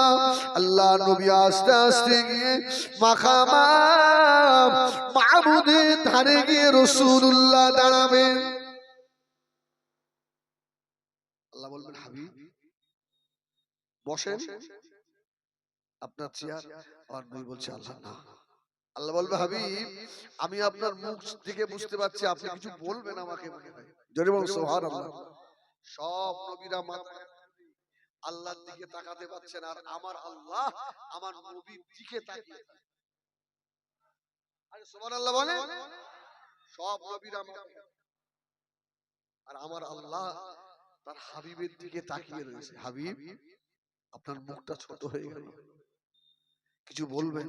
আল্লাহ নবী আস্তে আস্তে গিয়ে মাকামা মাহমুদের ধারে গিয়ে রাসূলুল্লাহ দাঁড়াবেন। আল্লাহ বলবেন হাবিব বসেন, আপনার চেয়ার। আর নবী বলছে আল্লাহ না। আল্লাহ বলবে হাবিব আমি আপনার মুখ থেকে বুঝতে পারছি আপনি কিছু বলবেন আমাকে মনে হয়। জোরে বলুন সুবহানাল্লাহ। সব নবীরা মাথা আল্লাহর দিকে তাকাতে পাচ্ছেন, আর আমার আল্লাহ আমার নবীর দিকে তাকিয়ে আছেন। আরে সুবহানাল্লাহ বলে। সব নবীরা মাথা, আর আমার আল্লাহ তার হাবিবের দিকে তাকিয়ে রয়েছে। হাবিব আপনার মুখটা ছোট হয়ে গেল, কিছু বলবেন?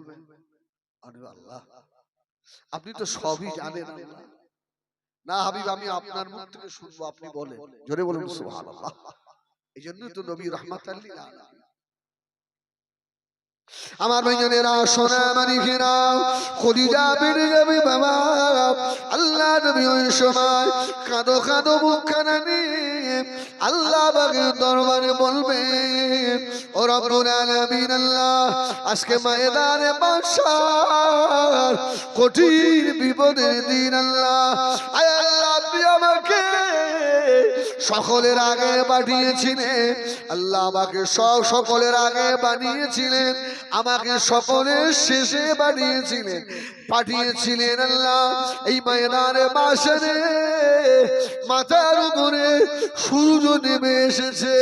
আরে আল্লাহ আপনি তো সবই জানেন। আল্লাহ না হাবিব আমি আপনার মুখ থেকে শুনবো, আপনি বলেন। জোরে বলুন সুবহানাল্লাহ। এই জন্যই তো নবী রাহমাতাল লিল আলামিন। আমার ভাইজানেরা সোনা মানিকেরা খদিজা বেড়ে যাবে বাবা। আল্লাহ নবী ওই সময় কাঁদো কাঁদো মুখখানা নিয়ে আল্লাহ পাকের দরবারে বলবে ও রব্বুল আলামিন আল্লাহ আজকে ময়দানে মাহশর কঠিন বিপদের দিন আল্লাহ। আয় আল্লাহ আপনি আমাকে সকলের আগে পাঠিয়েছিলেন। আল্লাহ আমাকে সকলের আগে বানিয়েছিলেন, আমাকে সকলের শেষে পাঠিয়েছিলেন আল্লাহ। এই ময়দানে মাশরে মাথার উপরে সূর্য নেমে এসেছে।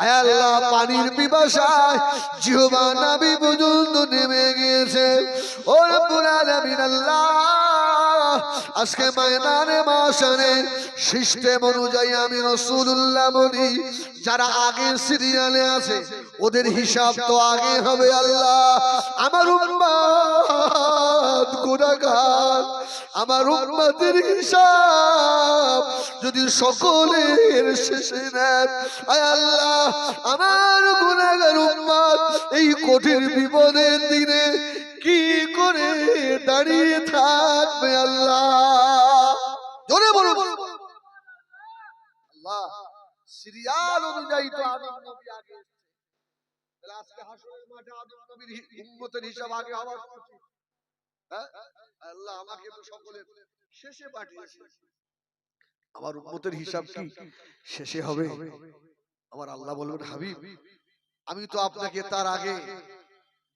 আয় আল্লাহ পানির পিপাসায় জিহ্বা নাভি পর্যন্ত নেমে গিয়েছে। ও রব্বুল আলামিন আল্লাহ আজকে ময়দানে মাশরে সিস্টেম অনুযায়ী আমি রাসূলুল্লাহ বলি যারা আগের সিরিয়ালে আছে ওদের হিসাব তো আগে হবে। আল্লাহ আমার উম্মত গুনাহগার, আমার উম্মতের হিসাব যদি সকলের শেষে নেন, আয় আল্লাহ আমার গুনাহগার উম্মত এই কঠিন বিপদের দিনে কি করে দাঁড়িয়ে থাকবে? আল্লাহ জোরে বলুন আল্লাহ। সিরিয়াল অনুযায়ী তো আদম নবী আগে এসেছে, তাহলে আজকে হাসরের মাঠে আদম নবীর উম্মতের হিসাব আগে হওয়া উচিত। হ্যাঁ আল্লাহ আমাকে তো সকলের শেষে পাঠিয়েছে, আমার উম্মতের হিসাব কি শেষে হবে? আমার আল্লাহ বলবেন হাবিব আমি তো আপনাকে তার আগে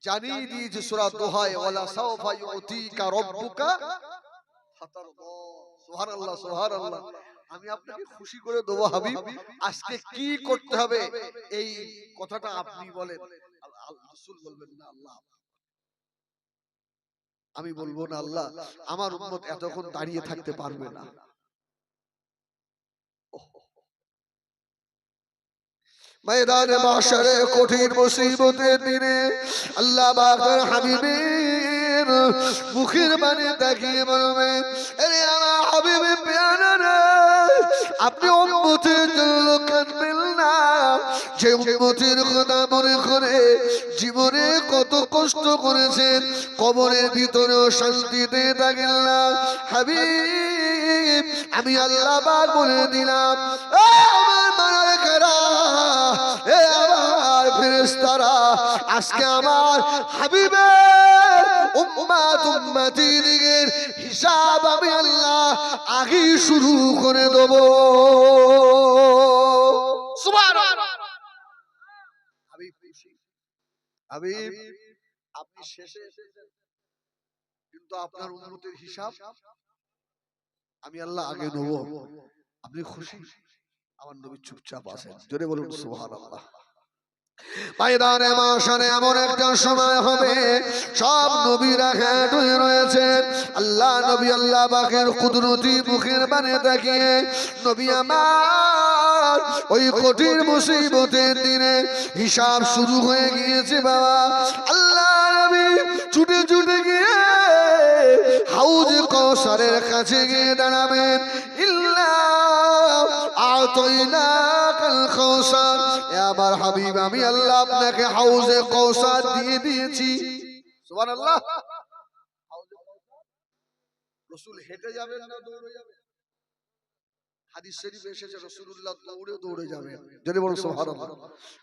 জানিয়ে দিয়েছি সূরা দোহায় ওয়ালা সাওফা ইউতিকা রাব্বুকা ফাতারদা। সুবহানাল্লাহ সুবহানাল্লাহ। আমি আপনাকে খুশি করে দেব হাবিব, আজকে কি করতে হবে এই কথাটা আপনি বলেন। রাসূল বলবেন না আল্লাহ আমি বলবো না, আল্লাহ আমার উম্মত এতক্ষণ দাঁড়িয়ে থাকতে পারবে না। ময়দানে মাশরে কঠিন মুসিবতের দিনে আল্লাহ পাকের হাবিবের মুখের বাণী তাকিয়ে বলবে আরে আমার হাবিবে প্যারা রে আপনি উম্মতের জন্য কাঁদবেন না, যে উম্মতের কথা মনে করে জীবনে কত কষ্ট করেছেন, কবরের ভিতরেও শান্তিতে থাকেন না। হাবিব আমি আল্লাহ পাক বলে দিলাম আমার মালায়েকেরা এ আমার ফেরেশতারা আজকে আমার হাবিবের উম্মতিদের হিসাব আমি আল্লাহ আগে শুরু করে দেব। সুবহানাল্লাহ। হাবিব হাবিব আপনি শেষে এসেছেন কিন্তু আপনার উম্মতের হিসাব আমি আল্লাহ আগে নেব। আপনি খুশি? আমার নবী চুপচাপ আছেন। জোরে বলুন সুবহানাল্লাহ। ময়দানে মাশারে এমন একটা সময় হবে সব নবীরা হ্যাঁ হয়ে রয়েছেন আল্লাহ নবী আল্লাহ পাকের কুদরতি মুখের বাণী তাকিয়ে নবী আমার ওই কঠিন মুসিবতের দিনে হিসাব শুরু হয়ে গিয়েছে বাবা আল্লাহ নবী ছুটে ছুটে গিয়ে হাউজে কাউসারের কাছে গিয়ে দাঁড়াবেন ইল্লা আতাইনাকাল কাউসার এ আমার হাবিব আমি আল্লাহ আপনাকে হাউজে কাউসার দিয়ে দিয়েছি সুবহানাল্লাহ রাসূল হেঁটে যাবেন না দৌড়ে যাবেন হাদিস শরীফে এসেছে রাসূলুল্লাহ দৌড়ে দৌড়ে যাবেন যদি বলুন সুবহানাল্লাহ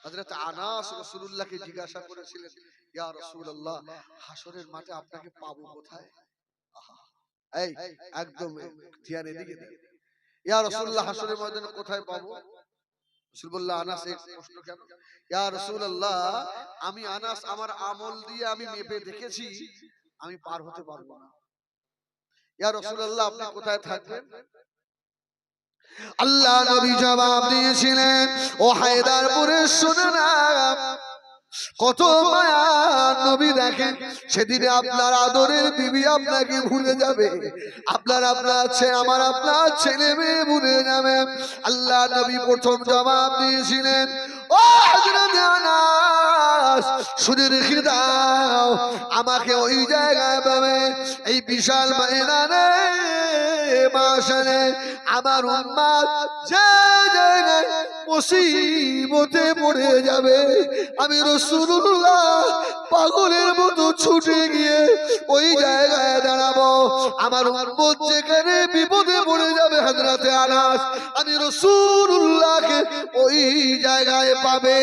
হযরত আনাস রাসূলুল্লাহকে জিজ্ঞাসা করেছিলেন ইয়া রাসূলুল্লাহ হাসরের মাঠে আপনাকে পাবো কোথায় এই একদম ধ্যান এদিকে দিন ইয়া রাসূলুল্লাহ হাসরের ময়দানে কোথায় পাবো রাসূল বললেন আনাস এক প্রশ্ন কেন ইয়া রাসূলুল্লাহ আমি আনাস আমার আমল দিয়ে আমি মেপে দেখেছি আমি পার হতে পারবো না ইয়া রাসূলুল্লাহ আপনি কোথায় থাকবেন আল্লাহ নবী জবাব দিয়েছিলেন ও হায়দারপুরের শুনে না কত মায়া নবী দেখেন সেদিনে আপনার আদরের বিবি আপনাকে ভুলে যাবে আপনার আপনার ছেলে মেয়ে ভুলে যাবে আল্লাহ নবী প্রথম জবাব দিয়েছিলেন ও হযরত আনাস শুনে রেখে দাও আমাকে ওই জায়গায় পাবে এই বিশাল ময়দানে মাশারে আমার উম্মত যে জায়গায় মুসিবতে পড়ে যাবে আমি রাসূলুল্লাহ পাগলের মতো ছুটে গিয়ে ওই জায়গায় দাঁড়াবো আমার উম্মত যেখানে বিপদে পড়ে যাবে হযরত আনাস আমি রাসূলুল্লাহকে ওই জায়গায় পাবে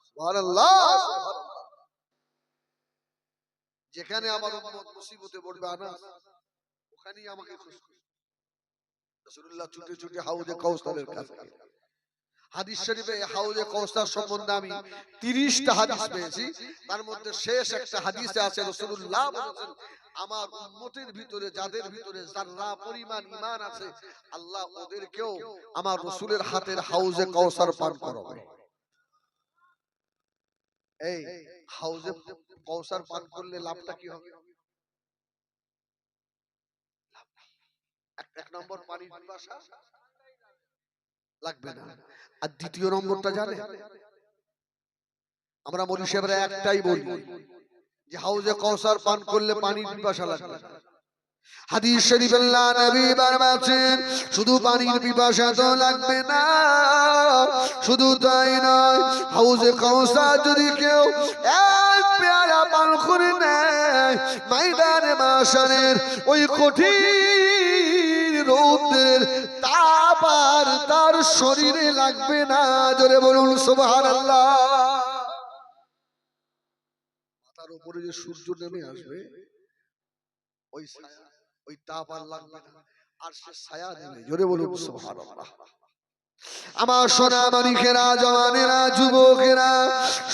সুবহানাল্লাহ যেখানে আমার উম্মত মুসিবতে পড়বে আনাস ওখানেই আমাকে খুশি রাসূলুল্লাহ ছুটে ছুটে হাউজে কাউসারের কাছে হাদিস শরীফে হাউজে কাউসার সম্বন্ধে আমি 30টা হাদিস পেয়েছি তার মধ্যে শেষ একটা হাদিসে আছে রাসূলুল্লাহ বলেছেন আমার উম্মতের ভিতরে যাদের ভিতরে যারা পরিমাণ ঈমান আছে আল্লাহ ওদেরকেও আমার রাসূলের হাতের হাউজে কাউসার পান করাবে এই হাউজে কাউসার পান করলে লাভটা কি হবে এক নম্বর পানির পিপাসা লাগবে না আর দ্বিতীয় নম্বরটা জানে আমরা মৌলভী সাহেবরা একটাই বলি যে হাউজে কাউসার পান করলে পানির পিপাসা লাগবে না হাদিস শরীফে আল্লাহ নবী বলেছেন শুধু পানির পিপাসা তো লাগবে না শুধু তাই নয় হাউজে কাউসার যদি কেউ এক পেয়ালা পান করে নেয় ময়দানে মাশারের ওই কঠিন রৌদ্রের তাপ আর তার শরীরে লাগবে না জোরে বলুন সুবহানাল্লাহ মাথার উপরে যে সূর্য নেমে আসবে ওই ছায়া ওই তাপ আর লাগবে না আর সে ছায়া দেবে জোরে বলুন সুবহানাল্লাহ আমার সোনা মানিকেরা জওয়ানেরা যুবকেরা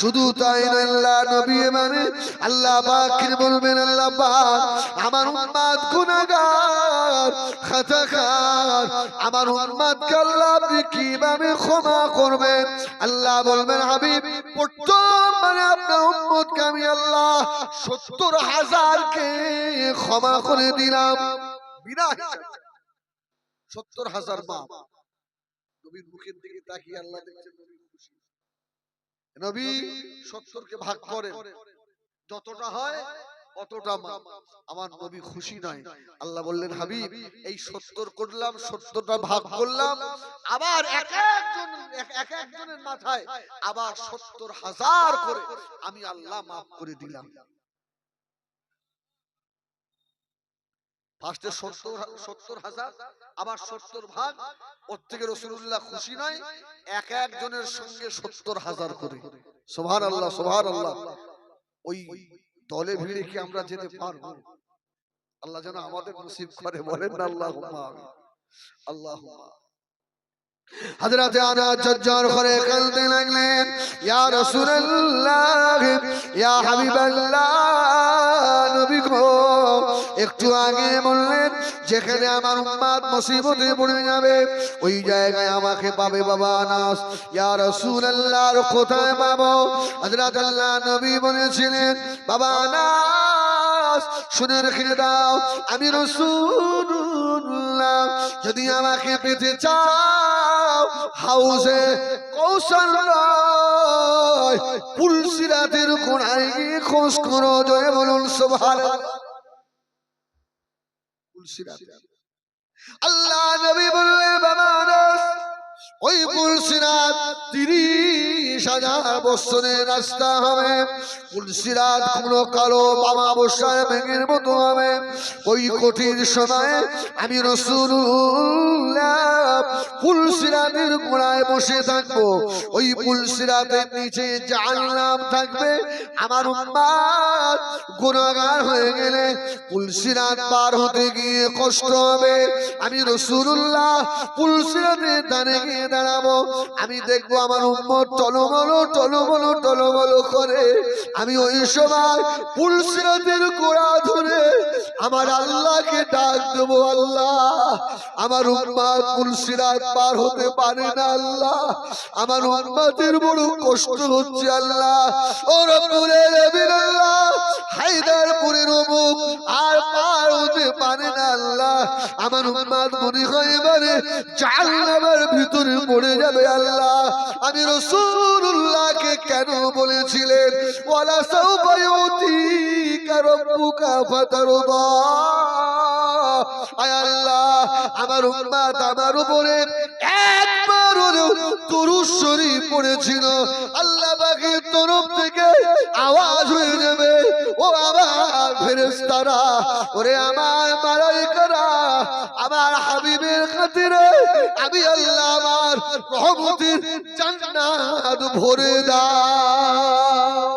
শুধু তাই না আল্লাহ নবী মানে আল্লাহ পাক বলবেন আল্লাহ পাক আমার উম্মত গুনাহগার খাতাকার আমার উম্মতকে আল্লাহ আপনি কিভাবে ক্ষমা করবেন আল্লাহ বলবেন হাবিব প্রথম মানে আপনার উম্মতকে আমি আল্লাহ 70,000 কে ক্ষমা করে দিলাম বিনা হিসাবে 70,000 মাপ নবীর মুখের দিকে তাকিয়ে আল্লাহ দেখছেন নবী খুশি নবী 70 কে ভাগ করেন যতটা হয় অতটা আমার নবী খুশি নয় আল্লাহ বললেন হাবিব এই 70 করলাম 70টা ভাগ করলাম আবার এক একজনের মাথায় আবার 70,000 করে আমি আল্লাহ maaf করে দিলাম ফার্স্টে 70,000 আবার 70 ভাগ ওর থেকে রাসূলুল্লাহ খুশি নয় এক একজনের সঙ্গে 70,000 করে সুবহানাল্লাহ সুবহানাল্লাহ ওই দলে ভিড়ে কি আমরা যেতে পারবো আল্লাহ যেন আমাদের নসিব করে বলেন না আল্লাহুম্মা আমিন আল্লাহুম্মা হযরতে আনাস ঝরঝর করে কাঁদতে লাগলেন, ইয়া রাসূলুল্লাহ, ইয়া হাবিবাল্লাহ, নবী গো, একটু আগে বললেন যেখানে আমার উম্মত মুসিবতে পড়ে যাবে ওই জায়গায় আমাকে পাবে বাবা আনাস। ইয়া রাসূলুল্লাহ, কোথায় পাবো? হযরত আল্লাহ নবী বলেছিলেন, বাবা আনাস শুনে রেখে দাও, আমি রাসূলুল্লাহ যদি আমাকে পেতে চাও হাউজে কৌশল নয়, পুলসিরাতের কোণায় গিয়ে খোঁজ করো। জয় বলুন সুবহানাল্লাহ। পুলসিরাত, আল্লাহ নবী বললেন, বাবা আনাস ওই পুলসিরাত 30,000 বছরের রাস্তা হবে। পুলসিরাত কোনো কালো অমাবস্যার মেঘের মতো হবে। ওই কঠিন সময়ে আমি রাসূলুল্লাহ পুলসিরাতের গোড়ায় বসে থাকবো। ওই পুলসিরাতের নিচে জাহান্নাম থাকবে। আমার উম্মত গুনাহগার হয়ে গেলে পুলসিরাত পার হতে গিয়ে কষ্ট হবে। আমি রাসূলুল্লাহ পুলসিরাতের ধারে গিয়ে দাঁড়াবো। আমি দেখবো আমার উম্মত টলমলো টলমলো টলমলো করে। আমি ওই সময় পুলসিরাতের গোড়া ধরে আমার আল্লাহকে ডাক দেবো, আল্লাহ আমার উম্মত পুলসিরাত পার হতে পারে না, আল্লাহ আমার উম্মতের বড় কষ্ট হচ্ছে, আল্লাহ ও রব্বুল আলামিন, আল্লাহ হায়দারপুরের অমুক আর পার হতে পারে না, আল্লাহ আমার উম্মত মনে হয় এবারে জাহান্নামের ভিতরে পড়ে যাবে, আল্লাহ। আমি রাসূলুল্লাহকে কেন বলেছিলেন ওয়ালা সাউফা ইউতিকা রাব্বুকা ফাতারদা, আয় আল্লাহ আমার উম্মত আমার উপরে একবার হলেও দুরূদ শরীফ পড়েছিল, আল্লাহ পাকের তরফ থেকে আওয়াজ হয়ে যাবে, ও আমার ফেরেশতারা, ওরে আমার মালায়েকারা, আমার হাবিবের খাতিরে আমি আল্লাহ আমার রহমতের জান্নাত ভরে দাও।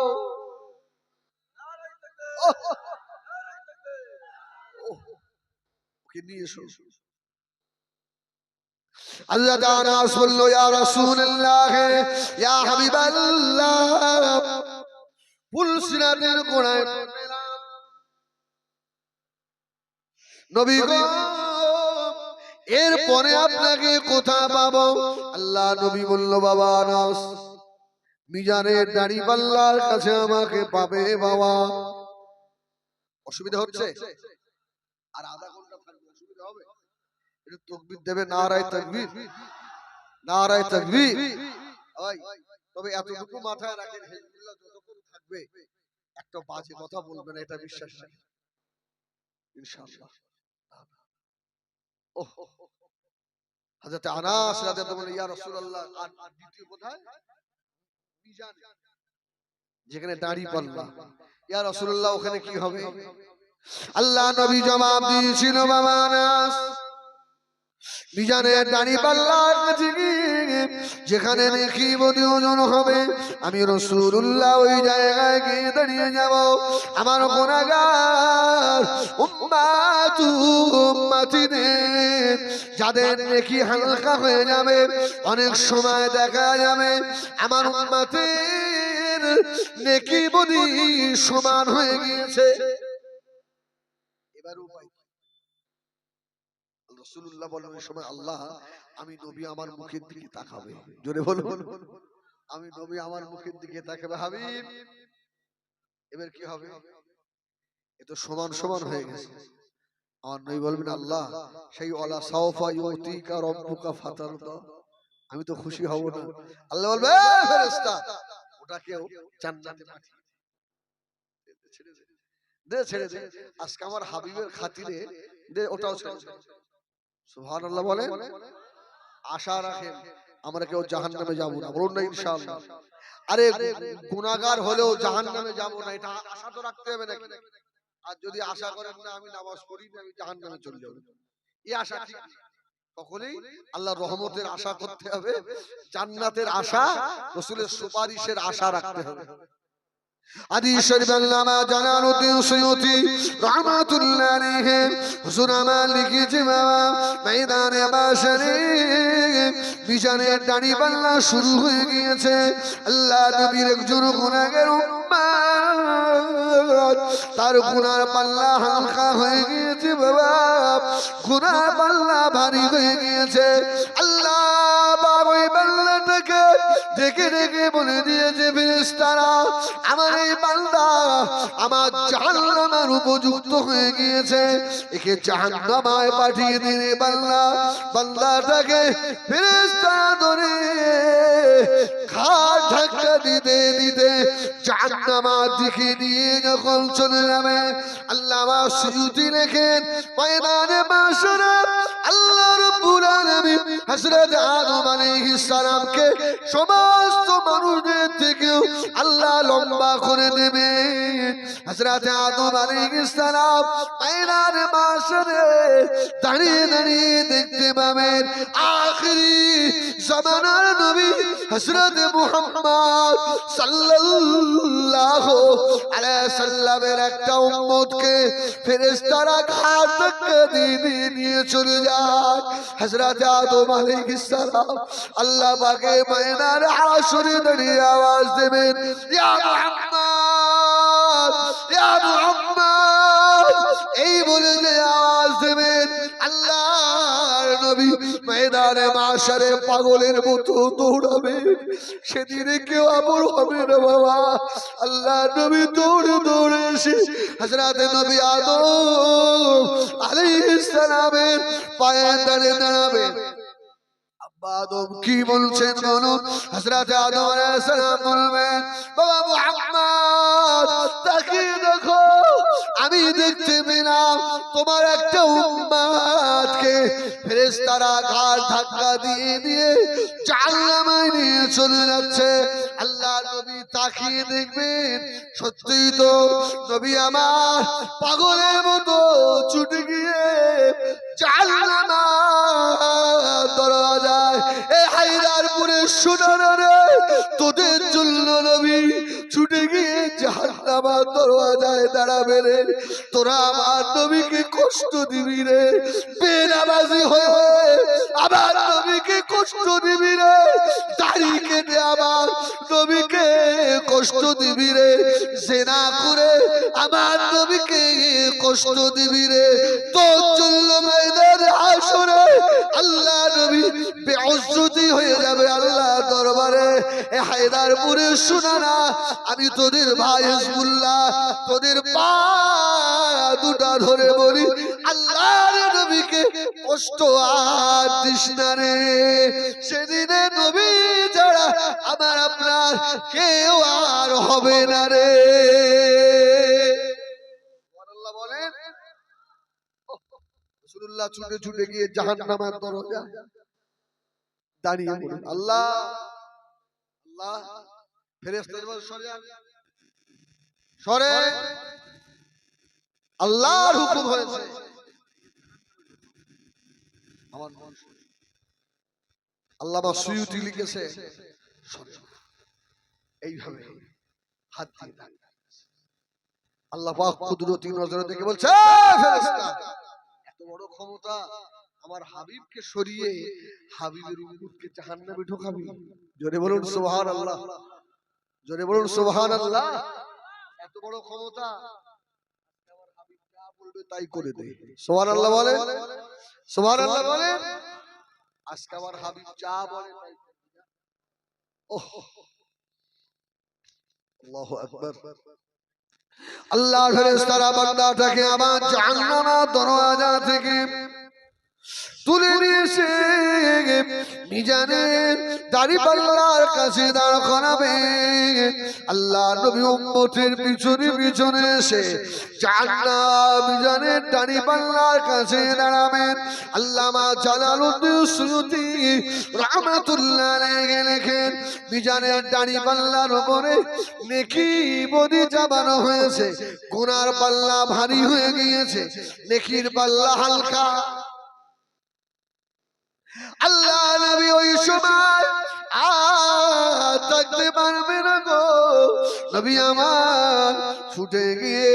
ওকে নিয়ে এসো। আল্লাহ আনাস বলল, ইয়া রাসূলুল্লাহ, ইয়া হাবিবাল্লাহ, পুলসিরাতের গোড়ায় নবী গো, এরপরে আপনাকে কোথায় পাবো? আল্লাহ নবী বলল, বাবা আনাস মিজানের দাড়িপাল্লার কাছে আমাকে পাবে বাবা। অসুবিধা হচ্ছে? আর আধা ঘন্টা থাকবে, অসুবিধা হবে? একটু তাকবীর দেবে, নারায়ে তাকবীর, নারায়ে তাকবীর। তবে এতটুকু মাথায় রাখেন, হিজবুল্লাহ যতক্ষণ থাকবে একটা বাজে কথা বলবেন, এটা বিশ্বাস রাখেন ইনশাআল্লাহ। ওহ, হযরত আনাস রাদিয়াল্লাহু আনহু, ইয়া রাসূলুল্লাহ, আর দ্বিতীয় কোথায়? মিজান, যেখানে দাড়িপাল্লা। ইয়া রাসূলুল্লাহ, ওখানে কি হবে? আল্লাহ নবী জবাব দিয়েছিল, বাবা আনাস মিজানের দাড়িপাল্লার কাছে গিয়ে যেখানে নেকি বদি ওজন হবে, আমি রাসূলুল্লাহ ওই জায়গায় গিয়ে দাঁড়িয়ে যাব। আমার গুনাহগার উম্মতিদের যাদের নেকি হালকা হয়ে যাবে, অনেক সময় দেখা যাবে আমার উম্মতের নেকি বদি সমান হয়ে গিয়েছে। এবার উপায় রাসূলুল্লাহ বলেন, ওই সময় আল্লাহ আমি নবী আমার মুখের দিকে তাকাবে। জোরে বলুন, আমি নবী আমার মুখের দিকে তাকাবে। হাবিব, এবার কি হবে? এ তো সমান সমান হয়ে গেছে। আমার নবী বলবেন, আল্লাহ সেই ওয়ালা সাওফা ইউতিকা রাব্বুকা ফাতারদা, আমি তো খুশি হব না। আল্লাহ বলবে, এ ফেরেশতা, ওটাকেও জান্নাতে পাঠিয়ে দে, ছেড়ে দে, আজকে আমার হাবিবের খাতিরে দে, ওটাও ছেড়ে দে। সুবহানাল্লাহ বলেন। আশা রাখেন আমরা কেউ জাহান্নামে যাব না, বলুন না ইনশাআল্লাহ। আরে গুনাহগার হলেও জাহান্নামে যাব না, এটা আশা তো রাখতে হবে নাকি? আর যদি আশা করেন না আমি নামাজ পড়ি না আমি জাহান্নামে চলে যাব, এই আশা ঠিক না। কখনোই আল্লাহর রহমতের আশা করতে হবে, জান্নাতের আশা, রাসূলের সুপারিশের আশা রাখতে হবে। হাদিস শরীফ আল্লামা জালালউদ্দিন সুয়ুতি রাহমাতুল্লাহ আলাইহি হুজুর আমার লিখেছে বাবা ময়দানে মাশরে মিজানের দাড়ি পাল্লা শুরু হয়ে গিয়েছে আল্লাহ নবীর একজন গুনাহগার উম্মত তার গুনার পাল্লা হালকা হয়ে গিয়েছে বাবা গুনার পাল্লা ভারী হয়ে গিয়েছে আল্লাহ বাবা ওই পাল্লাটাকে ডেকে ডেকে বলে দিয়েছে ফেরেশতারা আমার এই বান্দা আমার জাহান্নামের উপযুক্ত হয়ে গিয়েছে একে জাহান্নামে পাঠিয়ে দিন বান্দা বান্দাটাকে ফেরেশতারা ধরে ঘাট ধাক্কা দিতে দিতে জাহান্নামের দিকে নিয়ে যখন চলে যাবে আল্লামা সুয়ুতি লেখেন ময়দানে মাশরে আল্লাহ রাব্বুল আলামিন হযরত আদম আলাইহিস সালামকে সমস্ত মানুষদের থেকে আল্লাহ লম্বা করে দেবেন হযরত আদম আলাইহিস সালাম ময়দানে মাশরে দাঁড়িয়ে দাঁড়িয়ে দেখতে পাবেন আখিরি জামানার নবী হযরত মুহাম্মদ সাল্লাল্লাহু আলাইহি সাল্লামের একটা উম্মতকে ফেরেশতারা ঘাট ধাক্কা দিয়ে নিয়ে চলে যায় হযরত আদম আলাইহিস সালাম আল্লাহ পাকে ময়দানে হাশরে দাঁড়িয়ে আওয়াজ দেবেন ইয়া মুহাম্মদ ইয়া মুহাম্মদ এই বলে যে আওয়াজ দেবেন আল্লাহর নবী ময়দানে মাশরে পাগলের মতো দৌড়াবে সেদিনে কেউ আমল হবে না বাবা আল্লাহ নবী দৌড়ে দৌড়ে এসে হযরত নবী আদম আলাইহিস সালামের পায়ে দাঁড়িয়ে দাঁড়াবে আদম কি বলছেন বলুন হযরত আদম আলাইহিস সালাম বলবেন বাবা মুহাম্মদ তাকিয়ে দেখো আমি দেখতে পেলাম তোমার একটা উম্মতকে ফেরেশতারা ঘাট ধাক্কা দিয়ে দিয়ে জাহান্নামে নিয়ে চলে যাচ্ছে আল্লাহ নবী তাকিয়ে দেখবেন সত্যিই তো নবী আমার পাগলের মতো ছুটে গিয়ে জাহান্নামের দরজায় এই হায়দারপুরের সোনারে তোদের জন্য নবী ছুটে গিয়ে জাহান্নামের দরজায় দাঁড়াবে রে তোরা আমার নবীকে কষ্ট দিবি রে বেনামাজি হয়ে আবার নবীকে কষ্ট দিবি রে দাড়ি কেটে আবার নবীকে কষ্ট দিবি রে জেনা করে আমার নবীকে কষ্ট দিবি রে তোর জন্য ময়দানে হাশরে আল্লাহ নবী বেইজ্জতি হয়ে যাবে আল্লাহ দরবারে এ হায়দারপুরের সোনারা আমি তোদের ভাই হিজবুল্লাহ তোদের পা দুটা ধরে বলি আল্লাহর নবীকে কষ্ট আর দিস না রে সেদিনে নবী যারা আমার আপনার কেউ আর হবে না রে আল্লাহ বলেন রাসূলুল্লাহ ছুটে ছুটে গিয়ে জাহান্নামের দরজা দাঁড়িয়ে বলেন আল্লাহ আল্লাহ ফেরেশতাদের বল সরে আল্লাহর হুকুম হয়েছে আমার আল্লামা সুয়ুতি লিখেছে এইভাবে হাত দিয়ে আল্লাহ পাক কুদরতি নজরে দেখে বলছে ফেরেশতা এত বড় ক্ষমতা আমার হাবিবকে সরিয়ে হাবিবের উম্মতকে জাহান্নামে ঢোকাবি জোরে বলুন সুবহানাল্লাহ জোরে বলুন সুবহানাল্লাহ এত বড় ক্ষমতা আমার হাবিব যা বলবে তাই করে দেয় সুবহানাল্লাহ বলে সুবহানাল্লাহ বলে আজকে আমার হাবিব যা বলে তাই ওহ আল্লাহু আকবার আল্লাহর ফেরেশতারা বান্দাটাকে আবার জাহান্নামের দরজা থেকে তুলে নিয়ে এসে মিজানের দাড়িপাল্লার কাছে দাঁড় করাবে আল্লাহ নবী উম্মতের পিছনে পিছনে এসে জাহান্নাম মিজানের দাড়িপাল্লার কাছে দাঁড়াবেন আল্লামা জালালউদ্দিন সুয়ুতি রাহমাতুল্লাহ আলাইহি লেখেন মিজানের দাড়িপাল্লার উপরে নেকি বদি চাপানো হয়েছে গুনার পাল্লা ভারী হয়ে গিয়েছে নেকির পাল্লা হালকা আল্লাহ নবী ওই সময় থাকতে পারবে না গো নবী আমার ছুটে গিয়ে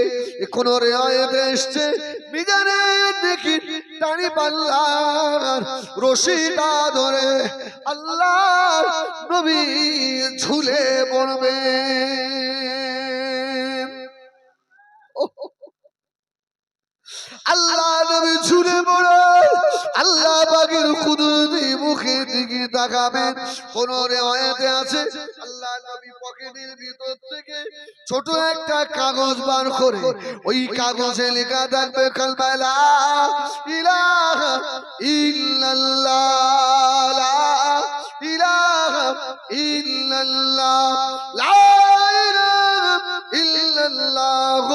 কোন রেওয়ায়েতে এসেছে মিজানের নেকি টানি পাল্লার রশিটা ধরে আল্লাহর নবী ঝুলে পড়বে। আল্লাহ নবী ঝুলে পড়ে আল্লাহ পাকের কুদরতি মুখের দিকে তাকাবেন। কোন রিওয়ায়াতে আছে আল্লাহ নবী পকেটের ভিতর থেকে ছোট একটা কাগজ বার করে ওই কাগজে লেখা থাকবে কালমা লা ইলাহা ইল্লাল্লাহ লা ইলাহা ইল্লাল্লাহ লা ইলাহা ইল্লাল্লাহ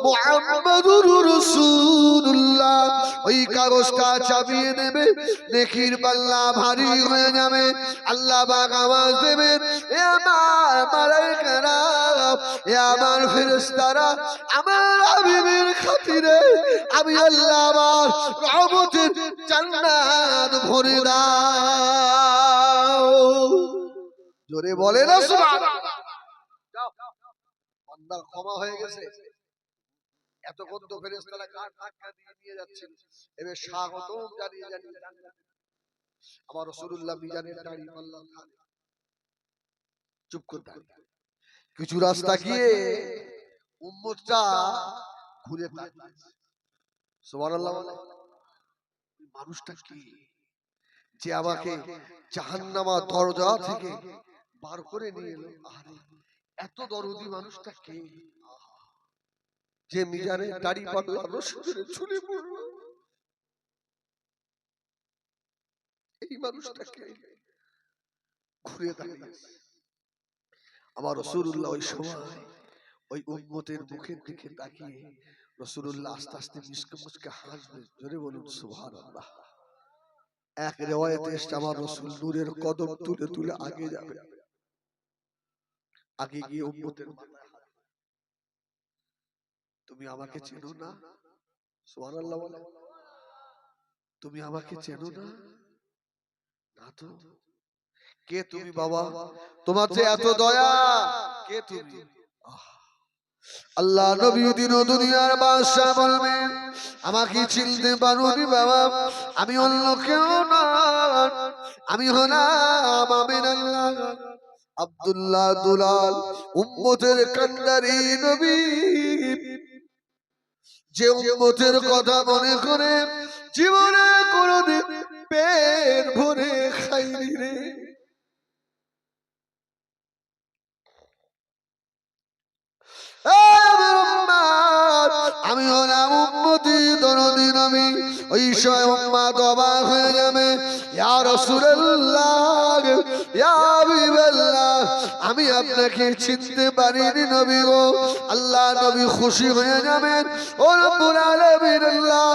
মুহাম্মাদুর রাসূলুল্লাহ। ওই কাগজটা চাপিয়ে দেবে, নেকির পাল্লা ভারী হয়ে যাবে। আল্লাহ পাক আওয়াজ দেবেন, এ আমার মালায়েকারা, এ আমার ফেরেশতারা, আমার হাবিবের খাতিরে আমি আল্লাহ আমার রহমতের জান্নাত ভরে দাও। জোরে বলে না সুবহানাল্লাহ। বান্দার ক্ষমা হয়ে গেছে। এতক্ষণ তো ফেরেশতারা কার ধাক্কা দিয়ে নিয়ে যাচ্ছেন, এবার স্বাগতম জানিয়ে জানিয়ে আমার রাসূলুল্লাহ মিজানের দাড়ি পাল্লা চুপ করে দাঁড়িয়ে কিছু রাস্তা গিয়ে উম্মতটা ঘুরে তাকিয়েছে। সুবহানাল্লাহ বলে, মানুষটা কি যে আমাকে জাহান্নামা দরজা থেকে বার করে নিয়ে এলো? আরে এত দরদি মানুষটা কে যে মিজানের দাড়ি পাল্লা রশিদে ঝুলে পড়লো? এই মানুষটাকে ঘুরে দাঁড়িয়েছে। আমার রাসূলুল্লাহ ওই সময় ওই উম্মতের মুখের দিকে তাকিয়ে রাসূলুল্লাহ আস্তে আস্তে মুচকে মুচকে হাসবে। জোরে বলুন সুবহানাল্লাহ। এক রিওয়ায়াতে এসেছে আমার রাসূল নূরের কদম তুলে তুলে আগে যাবে, আগে গিয়ে উম্মতের মাথায় হাত, তুমি আমাকে চেনো না? সুবহানাল্লাহ বলে, তুমি আমাকে চেনো না? না তো। কে তুমি বাবা? তোমার যে এত দয়া, কে তুমি? আল্লাহ নবী দিন দুনিয়ার বাদশা বলবেন, আমাকে চিনতে পারোনি বাবা? আমি অন্য কেউ না, আমি হলাম আমিনাল্লাহ আব্দুল্লাহ দুলাল, উম্মতের কান্ডারি নবী। যে উম্মতের কথা মনে করে জীবনে কোনোদিন পেট ভরে খাইনি রে। আমি হলাম উম্মতি দরদি নবী। ওই সময় উম্মত অবাক হয়ে যাবে, ইয়া রাসূলুল্লাহ, ইয়া হাবিবাল্লাহ, আমি আপনাকে চিনতে পারিনি নবী গো। আল্লাহ নবী খুশি হয়ে যাবেন, ও রব্বুল আলামিন আল্লাহ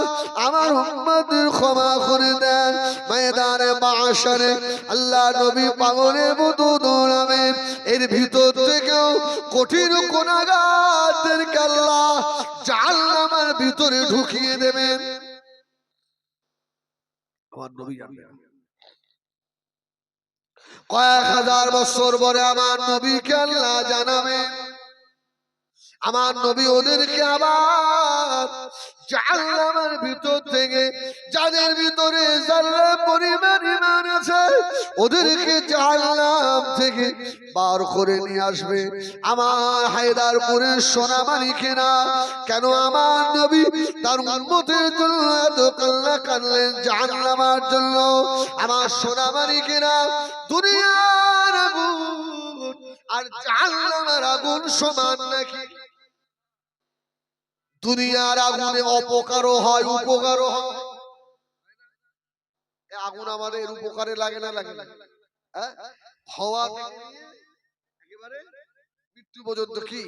আমার উম্মতের ক্ষমা করে দেন। ময়দানে মাশারে আল্লাহ নবী পাগলের মতো দৌড়াবেন, এর ভিতর থেকেও কঠিন গুনাহগারদেরকে আল্লাহ জাহান্নামের ভিতরে ঢুকিয়ে দেবেন। আমার নবী জানবেন কয়েক হাজার বছর পরে আমার নবীকে আল্লাহ জানাবেন, আমার নবী ওদেরকে আবার জাহান্নামের ভিতর থেকে, যাদের ভিতরে যারা পরিমাণ ঈমান আছে, ওদেরকে জাহান্নাম থেকে বার করে নিয়ে আসবে। আমার হায়দারপুরের সোনামানিকেরা, কেন আমার নবী তার উম্মতের জন্য এত কান্না কাঁদলেন জাহান্নামের জন্য? আমার সোনামানিকেরা, দুনিয়ার আগুন আর জাহান্নামের আগুন সমান নাকি? দুনিয়ার আগুনে অপকারও হয়, উপকারও হয়। আগুন আমাদের উপকারে লাগে না? লাগে না? হওয়া একেবারে মৃত্যু পর্যন্ত। কি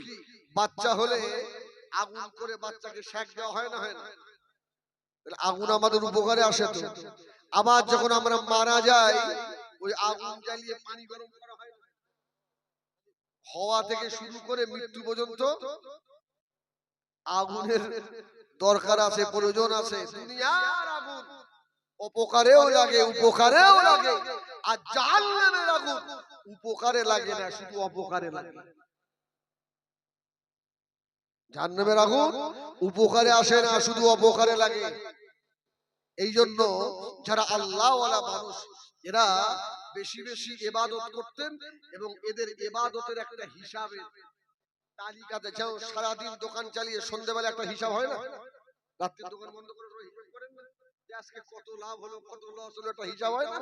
বাচ্চা হলে আগুন করে বাচ্চাকে শেক দেওয়া হয় না? হয় না? আগুন আমাদের উপকারে আসে তো। আবার যখন আমরা মারা যাই, ওই আগুন জ্বালিয়ে পানি গরম করা হয়। হওয়া থেকে শুরু করে মৃত্যু পর্যন্ত আগুনের দরকার আছে, প্রয়োজন আছে। দুনিয়ার আগুন অপকারেও লাগে, উপকারেও লাগে। আর জাহান্নামের আগুন উপকারে লাগে না, শুধু অপকারে লাগে। জাহান্নামের আগুন উপকারে আসে না, শুধু অপকারে লাগে। এই জন্য যারা আল্লাহওয়ালা মানুষ এরা বেশি বেশি ইবাদত করতেন, এবং এদের ইবাদতের একটা হিসাবে তালিকাতে, যেমন সারাদিন দোকান চালিয়ে সন্ধ্যাবেলা একটা হিসাব হয় না, রাত্রে দোকান বন্ধ করে হিসাব করেন না যে আজকে কত লাভ হলো কত লস হলো, একটা হিসাব হয় না।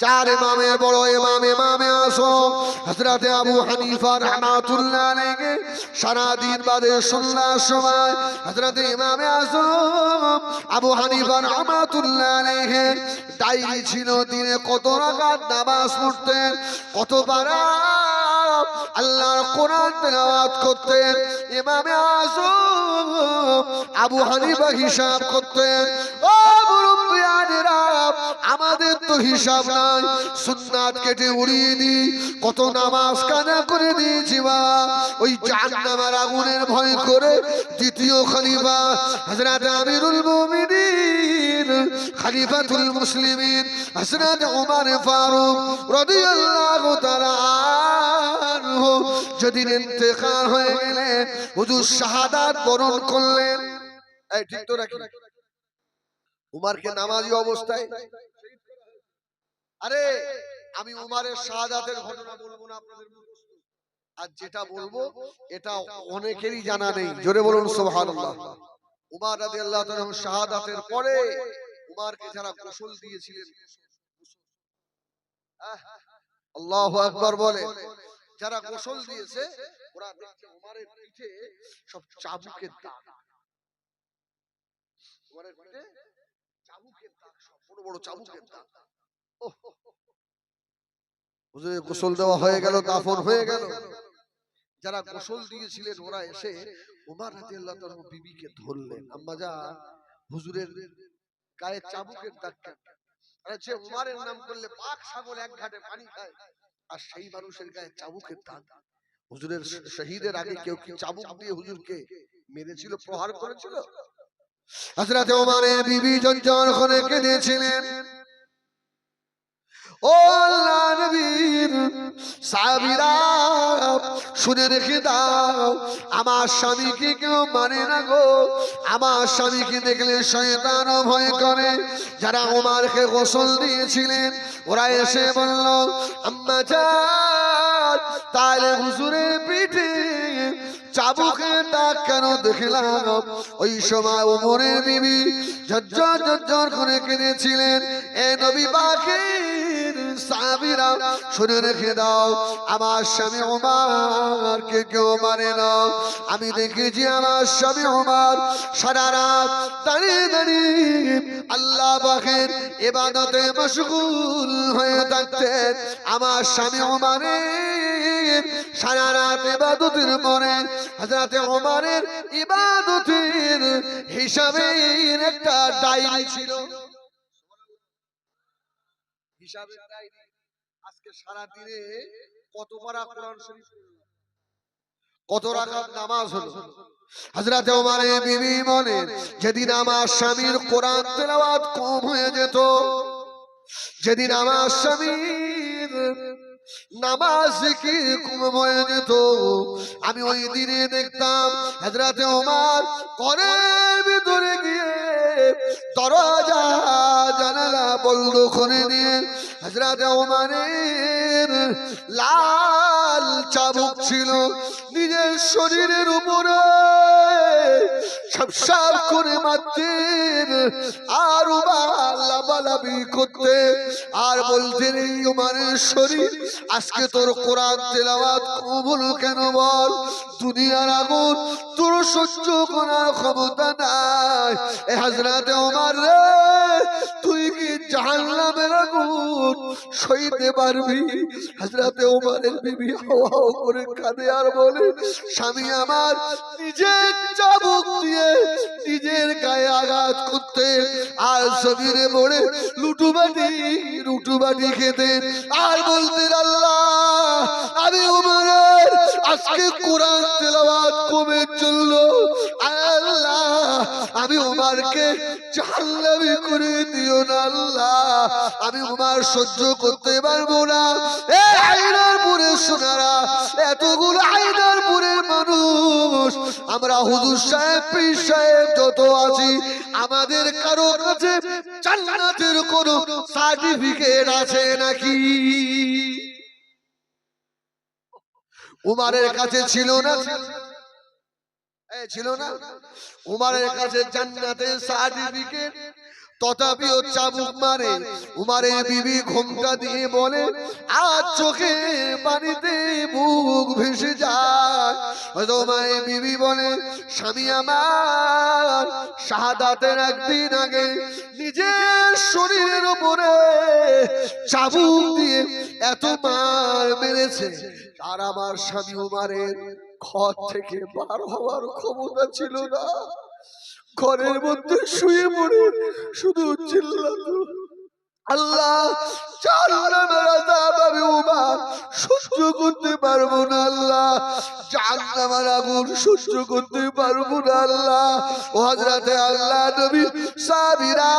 চার ইমামে বড় ইমামে আযম হযরত আবু হানিফা রাহমাতুল্লাহ আলাইহি সারাদিন বাদে সন্ধ্যার সময় হযরত ইমামে আযম আবু হানিফা রাহমাতুল্লাহ আলাইহি ডায়েরি ছিল, দিনে কত রাকাত নামাজ পড়তেন, কত পারা আল্লাহর কোরআন তেলাওয়াত করতেন। ইমামে আযম আবু হানিফা হিসাব করতেন। ও মুরব্বিয়ানেরা, আমাদের তো হিসাব নাই, সুন্নাত কেটে উড়িয়ে দিই, কত নামাজ কাজা করে দিয়েছি বাবা। ওই জাহান্নামের আগুনের ভয় করে দ্বিতীয় খলিফা হযরত আমিরুল মুমিনিন খলিফাতুল মুসলিমিন হযরত ওমর ফারুক রাদিয়াল্লাহু তাআলা আনহু যেদিন ইন্তেকাল হয়ে গেলেন, হুজুর শাহাদাত বরণ করলেন। এই ঠিক তো রাখি, উমারকে নামাজি অবস্থায়, আরে আমি উমারের শাহাদাতের ঘটনা বলবো না আপনাদের মুখস্থ, আর যেটা বলবো এটা অনেকেরই জানা নেই। জোরে বলুন সুবহানাল্লাহ। উমার রাদিয়াল্লাহু তাআলা শাহাদাতের পরে উমারকে যারা গোসল দিয়েছিলেন, আল্লাহু আকবার বলে, যারা গোসল দিয়েছে ওরা দেখছে উমারের পিঠে সব চাবুকের দাগ, উমারের পিঠে চাবুকের দাগ, সব বড় বড় চাবুকের দাগ। হুজুরের গোসল দেওয়া হয়ে গেল, দাফন হয়ে গেল। যারা গোসল দিয়েছিলেন ওরা এসে উমর রাদিয়াল্লাহু তাআলা বিবিকে ধরলেন, আম্মা জান হুজুরের গায়ে চাবুকের দাগ কেন? আরে যে উমরের নাম করলে পাক সাগর এক ঘাটে পানি খায়, আর সেই মানুষের গায়ে চাবুকের দাগ। হুজুরের শহীদের আগে কেউ কি চাবুক দিয়ে হুজুরকে মেরেছিল, প্রহার করেছিল? হযরত ওমরের বিবি জঞ্জাল করে কেঁদেছিলেন। ও আল্লাহর নবীর সাহাবীরা, শুনে রেখে দাও, আমার স্বামীকে কেউ মানে না গো, আমার স্বামীকে দেখলে শয়তানও ভয় করে। যারা ওমরকে গোসল দিয়েছিলেন ওরা এসে বলল, আম্মা জান তাহলে হুজুরের পিঠে চাবুকের দাগ কেন দেখলাম? ওই সময় ওমরের বিবি ঝরঝর ঝরঝর করে কেঁদেছিলেন। এ নবী পাকের সাহাবীরা, শুনে রেখে দাও, আমার স্বামী ওমরকে কেউ মানে না। আমি দেখেছি আমার স্বামী ওমর সারা রাত দাঁড়িয়ে দাঁড়িয়ে আল্লাহ পাকের ইবাদতে মশগুল হয়ে থাকতেন। আমার স্বামী ওমরের সারা রাত ইবাদতের পরে হযরত ওমরের ইবাদতের হিসাবের একটা ডায়েরি ছিল, হিসাবের ডায়েরি। আজকে সারা দিনে কত পারা কোরআন শরীফ, কত রাকাত নামাজ হলো। হযরত ওমরের বিবি বলেন, যেদিন আমার স্বামীর কোরআন তেলাওয়াত কম হয়ে যেত, যেদিন আমার স্বামীর নামাজ কি কম হয়ে যেত, আমি ওই দিনে দেখতাম হযরত ওমর ঘরের ভিতরে গিয়ে দরজা জানালা বন্ধ করে দিয়ে হযরত ওমরের লাল চাবুক ছিল নিজের শরীরের উপরে সব করে মারতেন, আর লাফালাফি করতে, আর বলতেন, এই ওমরের শরীর আজকে তোর কোরআন তেলাওয়াত কবুল কেন বল? দুনিয়ার আগুন তোর সহ্য করার ক্ষমতা নাই। এ হযরত ওমর রে, তুই কি জাহান্নামের আগুন সইতে পারবি? হযরত ওমরের বিবি হাওয়া করে কাঁদে আর বলে, স্বামী আমার নিজের চাবুক দিয়ে নিজের গায়ে আঘাত করতে, আর জমিনে পড়ে লুটুবাটি খেতে, আর বলতেন, আল্লাহ আমি ওমরের আজকে কোরআন তেলাওয়াত কমে চলল, আল্লাহ আমি ওমরকে জাহান্নামী করে দিও না, আল্লাহ আমি ওমর সহ্য করতে পারবো না। এ আইনারপুরের সোনারা, এতগুলো আইনারপুরের মানুষ মানুষ আমরা হুজুর সাহেব পীর সাহেব যত আছি আমাদের কারো কাছে জান্নাতের কোনো সার্টিফিকেট আছে নাকি? উমারের কাছে ছিল না? ছিল না? উমারের কাছে জান্নাতের সার্টিফিকেট, তথাপিও চাবুক মারে। উমারের বিবি ঘোমটা দিয়ে বলে আজ চোখে পানিতে মুখ ভেসে যায়। তোমার বিবি বলে স্বামী আমার শাহাদাতের একদিন আগে নিজের শরীরের উপরে চাবুক দিয়ে এত মার মেরেছে, আর আমার স্বামী উমারের ঘর থেকে বার হওয়ার ক্ষমতা ছিল না। ঘরের মধ্যে শুয়ে পড়ে শুধু চিল্লাতো, আল্লাহ জাহান্নামের আযাব আমি উমার সহ্য করতে পারবো না, আল্লাহ জাহান্নামের আগুন সহ্য করতে পারবো না আল্লাহ। ও হযরতে আল্লাহ নবী সাহাবীরা,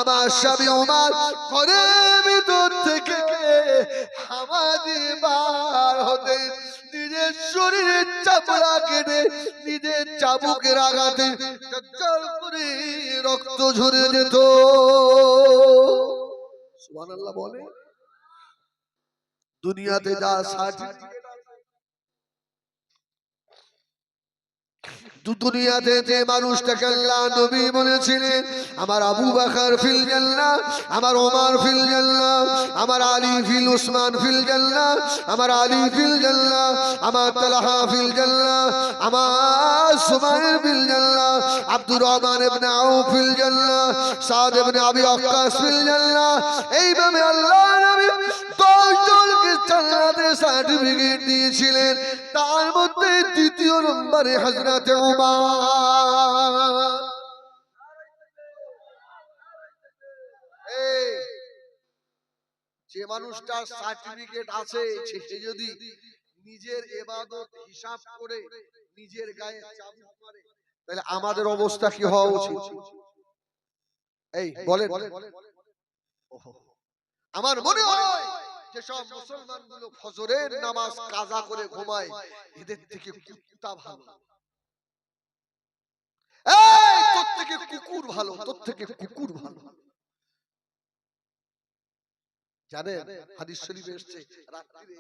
আমার স্বামী উমার ঘরের ভিতর থেকে হাওয়া দিয়ে বার হতে নিজের শরীরের চামড়া কেটে নিজের চাবুকের আঘাতে চল করে রক্ত ঝরে যেত। সুবহানাল্লাহ বলে। দুনিয়াতে যা সার্টিফিকেট দুনিয়াতে যে মানুষটাকে আল্লাহ নবী বলেছিলেন আমার আবু বকর ফিল জান্নাহ, আমার ওমর ফিল জান্নাহ, আমার আলী ফিল উসমান ফিল জান্নাহ, আমার আলী ফিল জান্নাহ, আমার তালহা ফিল জান্নাহ, আমার সুমাইর ফিল জান্নাহ, আব্দুর রহমান ইবনে আউফ ফিল জান্নাহ, সাদ ইবনে আবি ওয়াক্কাস ফিল জান্নাহ। এইভাবে আল্লাহ নবী 10 জনকে জান্নাতের সার্টিফিকেট দিয়েছিলেন। তার মধ্যে দ্বিতীয় নম্বরে হযরতে উমর। এই যে মানুষটার সার্টিফিকেট আছে সে যদি নিজের ইবাদত হিসাব করে নিজের গায়ে চাবুক মারে, তাহলে আমাদের অবস্থা কি হওয়া উচিত? এই বলেন। আমার মনে হয় যেসব মুসলমানগুলো ফজরের নামাজ কাজা করে ঘুমায় এদের থেকে কুত্তা ভালো। এই তোর থেকে কুকুর ভালো, তোর থেকে কুকুর ভালো। জানেন হাদিস শরীফে এসেছে রাত্রিরে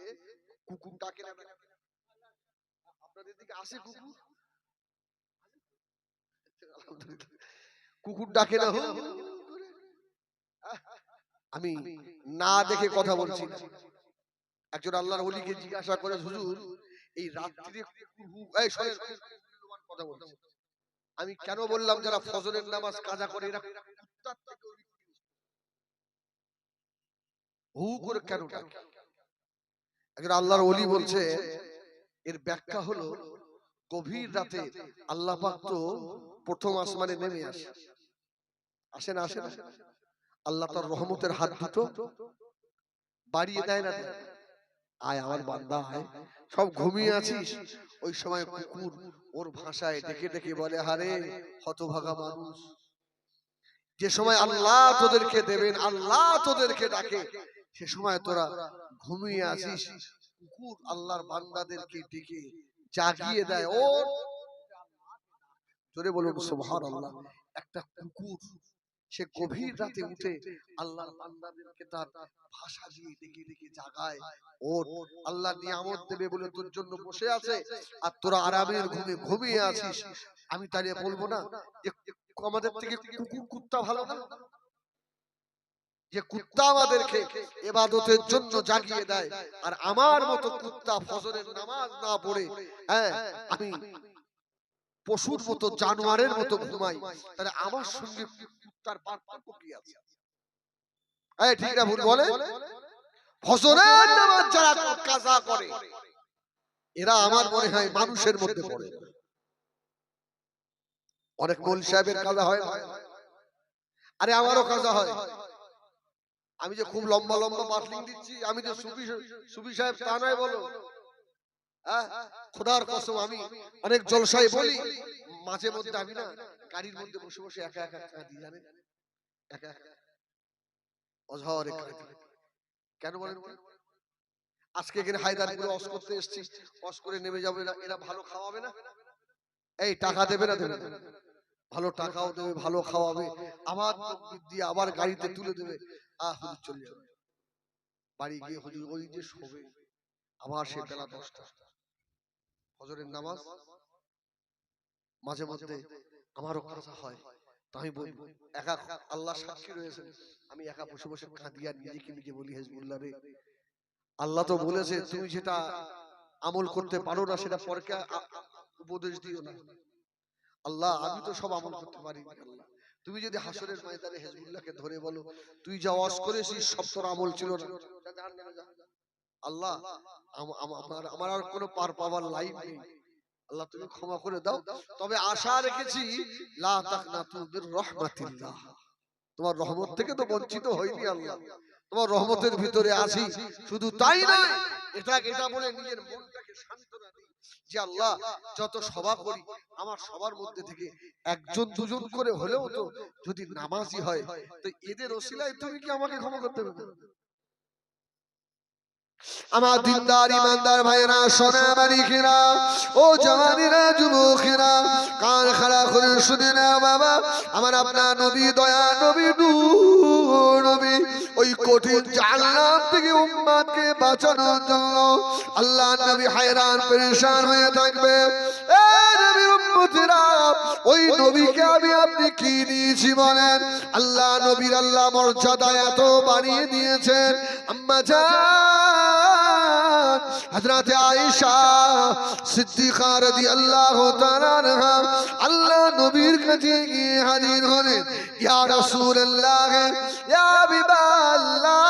কুকুর ডাকে না? আপনাদের দিকে আসে কুকুর? কুকুর ডাকে না? আমি না দেখে কথা বলছি না। একজন আল্লাহর ওলিকে জিজ্ঞাসা করে হুজুর এই রাত্রিরে কুকুর এই শোনেন কথা বলছি। আমি কেন বললাম যারা ফজরের নামাজ কাজা করে এরা কুত্তার থেকে হু করে কেন ডাকে? একজন আল্লাহর ওলি বলছে এর ব্যাখ্যা হলো গভীর রাতে আল্লাহ পাক তো প্রথম আসমানে নেমে আসে, আসে না? আসে না? আল্লাহ তার রহমতের হাত দুটো বাড়িয়ে দেয় না? আয় আমার বান্দা আয়, সব ঘুমিয়ে আছিস। ওই সময় কুকুর ওর ভাষায় ডেকে ডেকে বলে হারে হতভাগা মানুষ, যে সময় আল্লাহ তোদেরকে দেবেন, আল্লাহ তোদেরকে ডাকে, সে সময় তোরা ঘুমিয়ে আছিস। কুকুর আল্লাহর বান্দাদেরকে ডেকে জাগিয়ে দেয়। ও জোরে বলুন সুবহানাল্লাহ। একটা কুকুর সে গভীর রাতে উঠে আল্লাহর বান্দাদেরকে তার ভাষা দিয়ে ডেকে ডেকে জাগায়। ওর আল্লাহ নিয়ামত দেবে বলে তোর জন্য বসে আছে আর তোরা আরামের ঘুমে ঘুমিয়ে আছিস। আমি তাহলে বলবো না যে আমাদের থেকে কুকুর কুত্তা ভালো না? যে কুত্তা আমাদেরকে ইবাদতের জন্য জাগিয়ে দেয় আর আমার মতো কুত্তা ফজরের নামাজ না পড়ে আমি পশুর মতো জানোয়ারের মতো ঘুমাই, তাহলে আমার সঙ্গে কুত্তার পার্থক্য কি আছে? এই ঠিক না ভুল বলে? ফজরের নামাজ যারা কাজা করে এরা আমার মনে হয় মানুষের মধ্যে পড়ে। অনেক মৌলভী সাহেবের কাজা হয়, আরে আমারও কাজা হয়। আমি যে খুব লম্বা লম্বা মাসলিং দিচ্ছি, আমি যে সুফি সাহেব তা নয় বলো। খোদার কসম আমি অনেক জলসায় বলি, মাঝে মধ্যে আমি না গাড়ির মধ্যে বসে বসে একা একা কাঁদি, জানেন? একা একা অঝরে কাঁদি। কেন বলেন? আজকে এখানে হায়দারপুরে অস করতে এসেছি, অস করে নেমে যাবে, এরা ভালো খাওয়াবে না? এই টাকা দেবে না দেবে না? ভালো টাকাও দেবে, ভালো খাওয়াবে, আবার তকবীর দিয়ে আবার গাড়িতে তুলে দেবে। হুজুর চলে যাবে। বাড়ি গিয়ে হুজুর ওই যে শোবে, আবার সে বেলা 10টা ফজরের নামাজ। মাঝে মধ্যে আমারও কথা হয়, তো আমি বলবো, একা, আল্লাহ সাক্ষী রয়েছেন, আমি একা বসে বসে কাঁদি আর নিজেকে নিজে বলি, হেজবুল্লাহ রে, আল্লাহ তো বলেছে তুমি যেটা আমল করতে পারো না সেটা পরকে উপদেশ দিও না। আল্লাহ আমি তো সব আমল করতে পারি না, আল্লাহ তুমি যদি হাসরের ময়দানে হেজবুল্লাহকে ধরে বলো তুই যা ওয়াজ করেছিস সব তোর আমল ছিল না, যা জাহান্নামে যা। আল্লাহ আমার আর কোনো পার পাওয়ার লাইন নেই, আল্লাহ তুমি ক্ষমা করে দাও, তবে আশা রেখেছি লা তাকনাতু মির রাহমাতিল্লাহ, তোমার রহমত থেকে তো বঞ্চিত হইনি আল্লাহ, তোমার রহমতের ভিতরে আছি। শুধু তাই নয়, এটা বলে নিজের মনটাকে সান্ত্বনা দিই যে আল্লাহ যত সভা করি আমার সবার মধ্যে থেকে একজন দুজন করে হলেও তো যদি নামাজি হয়, তো এদের ওসিলায় তুমি কি আমাকে ক্ষমা করতে পারবে? আমার দিনদার ইমানদার ভাইরা, সোনা মানিকেরা, ও জওয়ানেরা, যুবকেরা, কান খাড়া করে শুনে না বাবা, আমার আপনার নবী, দয়া নবী, নূর নবী, ওই কঠিন জাহান্নাম থেকে উম্মতকে বাঁচানোর জন্য আল্লাহ নবী হায়রান পেরেশান হয়ে থাকবে। এ নবীর উম্মতেরা, ওই নবীকে আমি আপনি কি দিয়েছি বলেন? আল্লাহ নবীর আল্লাহ মর্যাদা এত বাড়িয়ে দিয়েছেন, আম্মা জান হযরত আয়েশা সিদ্দিকা রাদিয়াল্লাহু তাআলা আনহা আল্লাহ নবীর কাছে গিয়ে হাজির হলেন, ইয়া রাসূলুল্লাহ, ইয়া হাবিবাল্লাহ,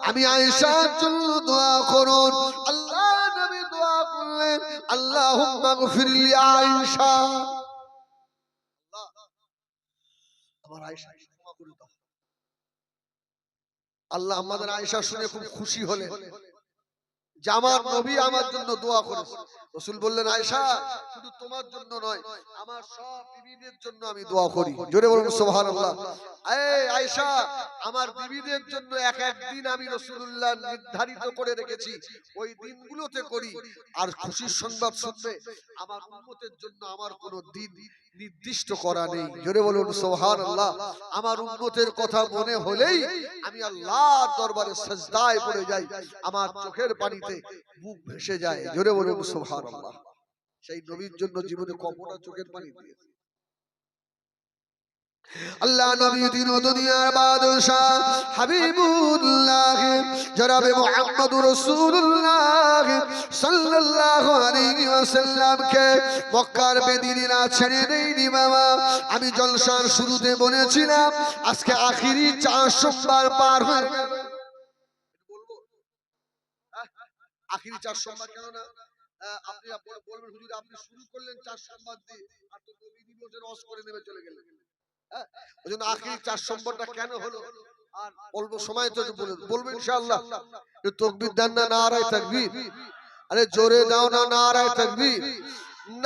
আমি আয়েশার জন্য দোয়া করুন। আল্লাহ নবী দোয়া করলেন, আল্লাহুম্মা গফির লি আয়েশা, আল্লাহ আমার আয়েশাকে ক্ষমা করে দাও। আল্লাহ আমাদের আয়েশা শুনে খুব খুশি হলেন যে আমার নবী আমার জন্য দোয়া করেছে। রাসূল বললেন, আয়েশা শুধু তোমার জন্য নয়, আমার সব বিবিদের জন্য আমি দোয়া করি। জোরে বলুন সুবহানাল্লাহ। এই আয়েশা, আমার বিবিদের জন্য এক এক দিন আমি রাসূলুল্লাহ নির্ধারিত করে রেখেছি, ওই দিনগুলোতে করি। আর খুশির সংবাদ শুনবে, আমার উম্মতের জন্য আমার কোনো দিন নির্দিষ্ট করা নেই। জোরে বলুন সুবহানাল্লাহ। আমার উম্মতের কথা মনে হলেই আমি আল্লাহর দরবারে সিজদায় পড়ে যাই, আমার চোখের পানিতে বুক ভেসে যায়। জোরে বলুন সুবহানাল্লাহ। সেই নবীর জন্য জীবনে কতটা চোখের পানি দিয়েছে। আল্লাহ নবী দিন ও দুনিয়ার বাদশা হাবিবুল্লাহ জনাবে মুহাম্মদুর রাসূলুল্লাহ সাল্লাল্লাহু আলাইহি ওয়াসাল্লামকে মক্কার বেদিনীরা ছেড়ে দেয়নি বাবা। আমি জলসার শুরুতে বলেছিলাম আজকে আখিরি 4 সোমবার পার হয়ে গেল। বলবো আখিরি 4 সোমবার কেন না? আপনি বলবেন হুজুর আপনি শুরু করলেন 4 সোমবার দিয়ে, আর তো নবী দিবসের রস করে নেমে চলে গেলেন। ওই জন্য আখিরি 4 সোমবারটা কেন হলো? আর অল্প সময় তো বলবো ইনশাআল্লাহ। তাকবীর দেন না, নারায়ে তাকবীর। আরে জোরে দাও না, নারায়ে তাকবীর,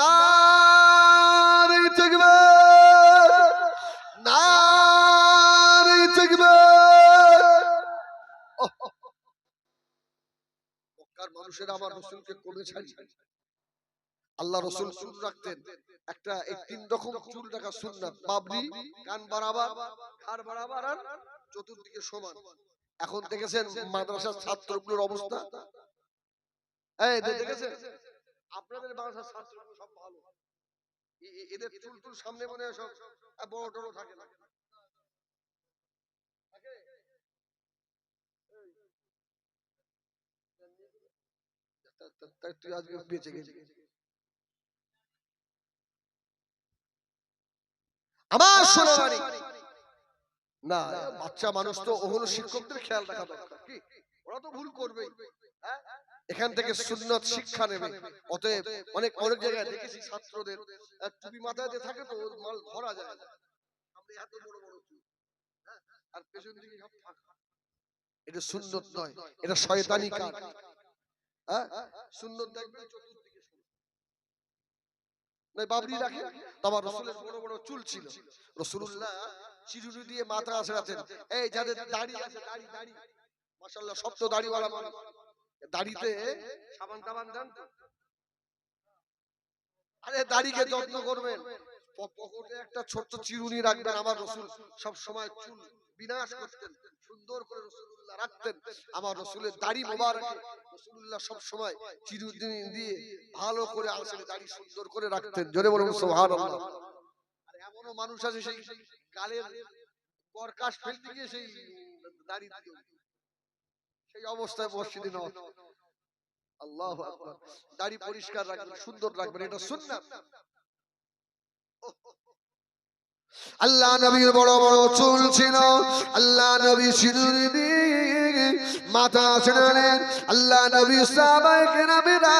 নারায়ে তাকবীর, নারায়ে তাকবীর। মক্কার মানুষেরা আমার রাসূলকে কোলে ছাড়ি। আল্লাহ রাসূল চুল রাখতেন, একটা 3 রকম চুল রাখা সুন্নাত, বাবরি, কান বরাবর, ঘাড় বরাবর আর চতুর্দিকে সমান। এখন দেখেছেন মাদ্রাসার ছাত্রগুলোর অবস্থা, এই দেখেছেন আপনাদের মাদ্রাসার ছাত্রগুলো সব ভালো, এদের চুল টুল সামনে মনে হয় সব বড় টড়ো থাকে না, তুই আজকে বেঁচে গেছিস। আমার সোনামানি না, বাচ্চা মানুষ তো ওগুলো শিক্ষকদের খেয়াল রাখা দরকার, কি ওরা তো ভুল করবেই, হ্যাঁ এখান থেকে সুন্নাত শিক্ষা নেবে। অতএব অনেক জায়গায় দেখেছি ছাত্রদের টুপি মাথায় দিয়ে থাকে তো মাল ধরা যায় না, আমরা এত বড় বড় চুল, হ্যাঁ, আর পেছন দিকে সব ফাঁকা। এটা সুন্নাত নয়, এটা শয়তানি কাজ। হ্যাঁ, সুন্নাত দেখবেন চতুর্দিকে নাই বাবরি রাখে। তোমার রাসূলের বড় বড় চুল ছিল, রাসূলুল্লাহ চিরুনি দিয়ে মাথা আছড়াতেন। এই যাদের দাড়ি আছে, দাড়ি মাশাআল্লাহ সব তো দাড়িওয়ালা মানুষ, দাড়িতে সাবান টাবান দেন তো? আরে দাড়িকে যত্ন করবেন, পকেটে একটা ছোট্ট চিরুনি রাখবেন। আমার রাসূল সব সময় চুল বিনাশ করতেন, সুন্দর করে রাসূলুল্লাহ রাখতেন। আমার রাসূলের দাড়ি মোবারকে রাসূলুল্লাহ সব সময় চিরুনি দিয়ে ভালো করে আসলে দাড়ি সুন্দর করে রাখতেন। জোরে বলুন সুবহানাল্লাহ। আর এমনও মানুষ আছে সেই গালের কর্কাশ ফেলতে গিয়ে সেই দাড়ি দিয়ে সেই অবস্থায় মসজিদে নয়। আল্লাহু আকবার। দাড়ি পরিষ্কার রাখবেন, সুন্দর রাখবেন, এটা সুন্নাত। আল্লাহ নবীর বড় বড় চুল ছিল, আল্লাহ নবী সিঁদুর দিয়ে মাথা ছেড়েলেন। আল্লাহ নবী সাহাবায়ে কেরামেরা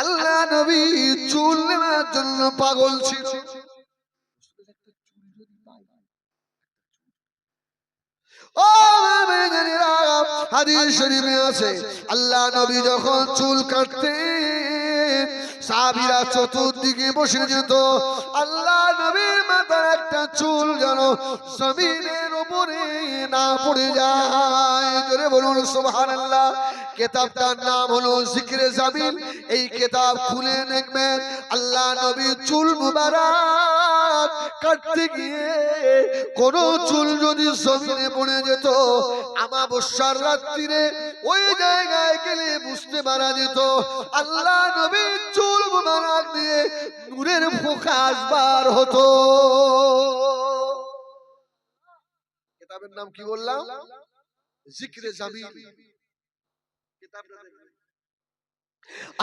আল্লাহ নবী চুল নেওয়ার জন্য পাগল ছিল। ও মুমিনেরা, হাদিস শরীফে আছে আল্লাহ নবী যখন চুল কাটতেন সাহাবীরা চতুর্দিকে বসে যেত। আল্লাহ নবীর মাথার একটা চুল যেন জমিনের উপরে না পড়ে যায়। জোরে বলুন সুবহানাল্লাহ। কিতাবটার নাম হলো জিকরে জামিল। এই কিতাব খুলে দেখবেন আল্লাহ নবীর চুল মুবারক কাটতে গিয়ে কোন চুল যদি জমিনে পড়ে যেত, আমাবস্যার রাত্রিরে ওই জায়গায় গেলে বুঝতে পারা যেত আল্লাহ নবীর চুল মুবারক দিয়ে নূরের ফোঁকাস বার হতো। কিতাবের নাম কি বললাম? জিকরে জামিল।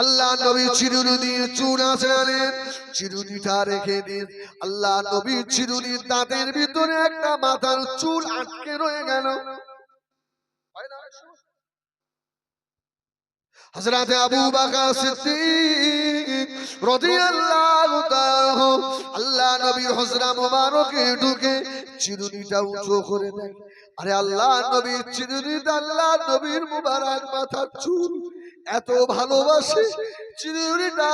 আল্লাহ নবী চিরুনি দিয়ে চুল আঁচড়ালেন, চিরুনিটা রেখে দিন। আল্লাহ নবী চিরুনির দাঁতের ভিতরে একটা মাথার চুল আটকে রয়ে গেল। হযরত আবু বকর সিদ্দিক রাদিয়াল্লাহু তাআলা আল্লাহ নবীর হুজরা মুবারকে ঢুকে চিরুনিটা উঁচু করে দেন। আরে আল্লাহ নবীর চিরুনিটা আল্লাহ নবীর মুবারক মাথার চুল এত ভালোবাসে, চিরুনিটা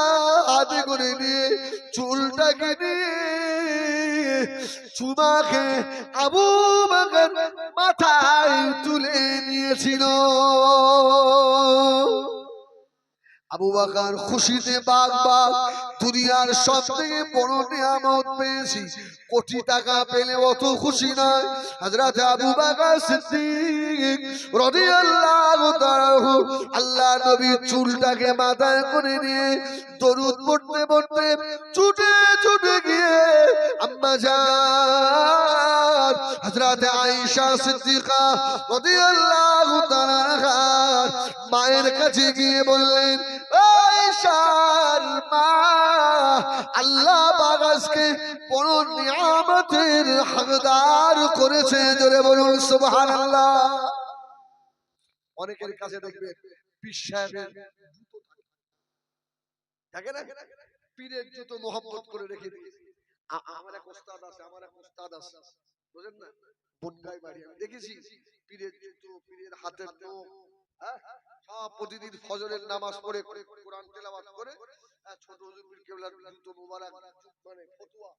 হাতে করে নিয়ে চুলটাকে নিয়ে চুমাকে আবু বকর মাথায় তুলে নিয়েছিল। আবু বকর খুশিতে বাগবাগ, দুনিয়ার সবথেকে বড় নিয়ামত পেয়েছি, কোটি টাকা পেলে অত খুশি নয়। হযরত আবু বকর সিদ্দিক রাদিয়াল্লাহু তাআলা আল্লাহ নবীর চুলটাকে মাথায় করে নিয়ে দরুদ পড়তে পড়তে ছুটে ছুটে গিয়ে আম্মা জান হযরত আয়েশা সিদ্দিকা রাদিয়াল্লাহু তাআলা মায়ের কাছে গিয়ে বললেন, আয়েশার মা, আল্লাহ বাগাসকে বড় নিয়ামতের হকদার করেছে। জোরে বলুন সুবহানাল্লাহ। অনেকের কাছে দেখবেন পীর সাহেবের জুতো থাকে না, পীরের জুতো মোহাম্মত করে রেখে দিয়েছে। আমার এক ওস্তাদ আছে, বুঝেন না, বনগাই বাড়ি, আমি দেখেছি পীরের জুতো, পীরের হাতের নখ, সব প্রতিদিন ফজরের নামাজ পড়ে কোরআন তেলাওয়াত করে ছোট হুজুর পীর কেবলার জুতো মোবারক মানে ফতোয়া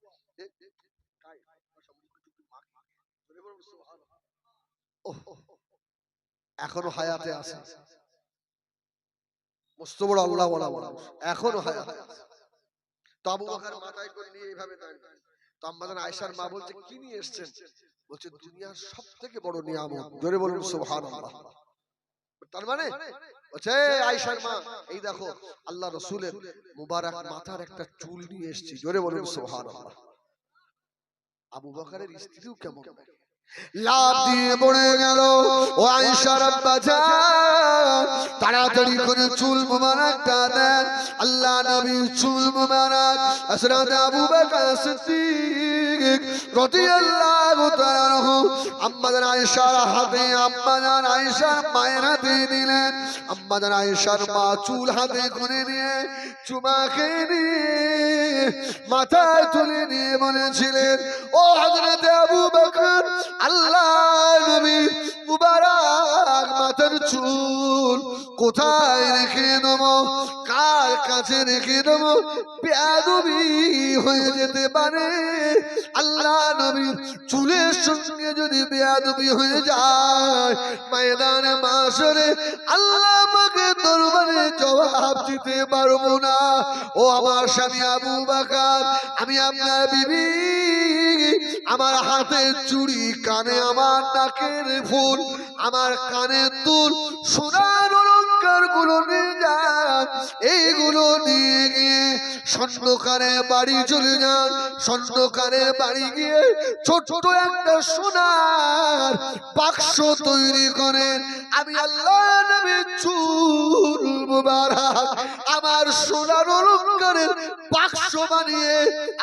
এখনো হায়াতে আছে, মস্ত বড় আল্লাহ ওয়ালা মানুষ, এখনো হায়াতে আছে। তো আবু বকর মাথায় করে নিয়ে এইভাবে দাঁড়িয়ে, তো আম্মা জান আয়েশার মা বলছে, কি নিয়ে এসেছেন? বলছে দুনিয়ার সবথেকে বড় নিয়ামত। জোরে বলুন সুবহানাল্লাহ। তার মানে বলছে আয়েশার মা, এই দেখো আল্লাহ রাসূলের মুবারক মাথার একটা চুল নিয়ে এসেছি। জোরে বলুন সুবহানাল্লাহ। আবু বকরের স্ত্রীও কেমন লাভ দিয়ে পড়ে গেল, ও আয়েশা আব্বা জান তাড়াতাড়ি করে চুল মুবারকটা দেন। আল্লাহ নবীর চুল মুবারক হযরত আবু বকর সিদ্দিক রাদিয়াল্লাহু তাআলা আম্মা জান আয়েশার হাতে, আম্মা জান আয়েশার মায়ের হাতে দিলেন। আম্মা জান আয়েশার মা চুল হাতে করে নিয়ে চুমা খেয়ে নিয়ে মাথায় তুলে নিয়ে বলেছিলেন, ও হযরত আবু বকর, আল্লাহ নবী মুবারক মাথার চুল কোথায় রেখে দেবো, কার কাছে রেখে দেবো? বেয়াদবি হয়ে যেতে পারে। আল্লাহ নবীর চুলের সঙ্গে যদি বেয়াদবি হয়ে যায়, ময়দানে মাশরে আল্লাহ পাকের দরবারে জবাব দিতে পারবো না। ও আমার স্বামী আবু বকর, আমি আপনার বিবি, আমার হাতের চুড়ি, কানে আমার নাকের ফুল, আমার কানের দুল, সোনার অলংকার গুলো নিয়ে যান। এইগুলো নিয়ে গিয়ে স্বর্ণকারের বাড়ি চলে যান। স্বর্ণকারের বাড়ি গিয়ে ছোট একটা সোনার বাক্স তৈরি করেন। আমি আল্লাহ নবীর চুল মুবারক আমার সোনার অলংকারের বাক্স বানিয়ে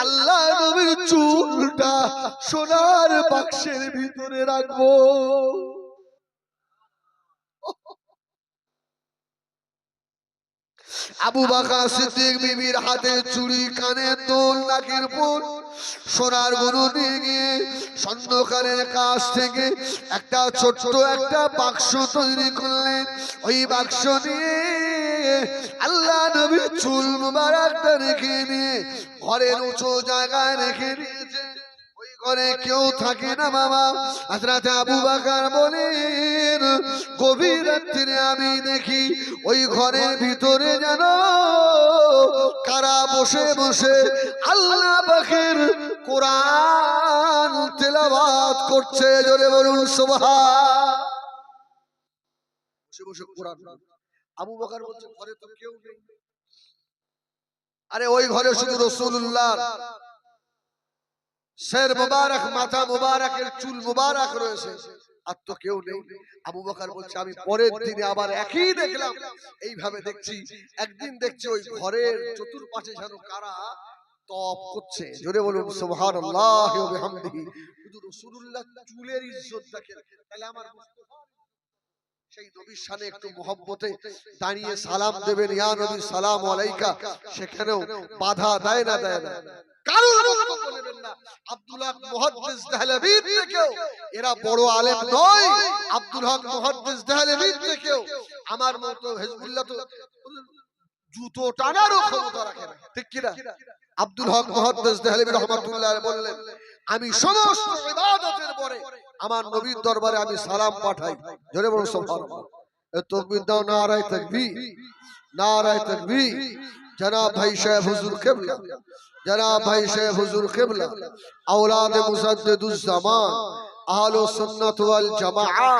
আল্লাহ নবীর চুলটা সোনার বাক্সের ভিতরে রাখবো। আবু বকর সিদ্দিক বিবির হাতে চুড়ি, কানের দুল, নাকের ফুল, সোনার গরু নিয়ে গিয়ে স্বর্ণকারের কাছ থেকে একটা ছোট্ট একটা বাক্স তৈরি করলেন। ওই বাক্স নিয়ে আল্লাহ নবীর চুল মুবারকটা রেখে নিয়ে ঘরের উঁচু জায়গায় রেখে দিয়েছে। ওই ঘরে কেউ থাকে না বাবা। হযরত আবু বকর বলেন, গভীর রাত্রে আমি দেখি ওই ঘরের ভিতরে যেন কারা বসে বসে আল্লাহ পাকের কোরআন তেলাওয়াত করছে। জোরে বলুন সুবহান। বসে বসে কোরআন। আবু বকর বলছে ঘরে তো কেউ নেই। আরে ওই ঘরে শুধু রাসূলুল্লাহ শের মুবারক, মাথা মুবারকের চুল মুবারক রয়েছে, আর তো কেউ নেই। আবু বকর বলছে আমি পরের দিনে আবার একই দেখলাম। এইভাবে দেখছি, একদিন দেখছি ওই ঘরের চতুর্পাশে যেন কারা তপ করছে। জোরে বলুন সুবহানাল্লাহি ওয়া বিহামদিহি। শুধু রাসূলুল্লাহ চুলের ইজ্জত দেখেন, তাহলে আমার সেই নবীর শানে একটু মহব্বতে দাঁড়িয়ে সালাম দেবেন, ইয়া নবী সালাম আলাইকা, সেখানেও বাধা দেয় না, দেয় না। কারোর বক্তব্য নেবেন না। আব্দুল হক মুহাদ্দিস দেহলভী থেকেও এরা বড় আলেম নয়। আব্দুল হক মুহাদ্দিস দেহলভী থেকেও আমার মতো হিজবুল্লাহ তো জুতো টানারও ক্ষমতা রাখে না, ঠিক কি না? আব্দুল হক মুহাদ্দিস দেহলভী রাহমাতুল্লাহ বললেন, আমি সমস্ত ইবাদতের পরে আমার নবীর দরবারে আমি সালাম পাঠাই। জোরে বলুন সুবহানাল্লাহ। এ তাকবীর দাও, নারায়ে তাকবীর, নারায়ে তাকবীর। জনাব ভাই সাহেব হুজুর কিবলা, जनाब भाई शेख हुजूर किबला, औलाद मुजद्दिदुज ज़मान, আহলে সুন্নাত ওয়াল জামাআ,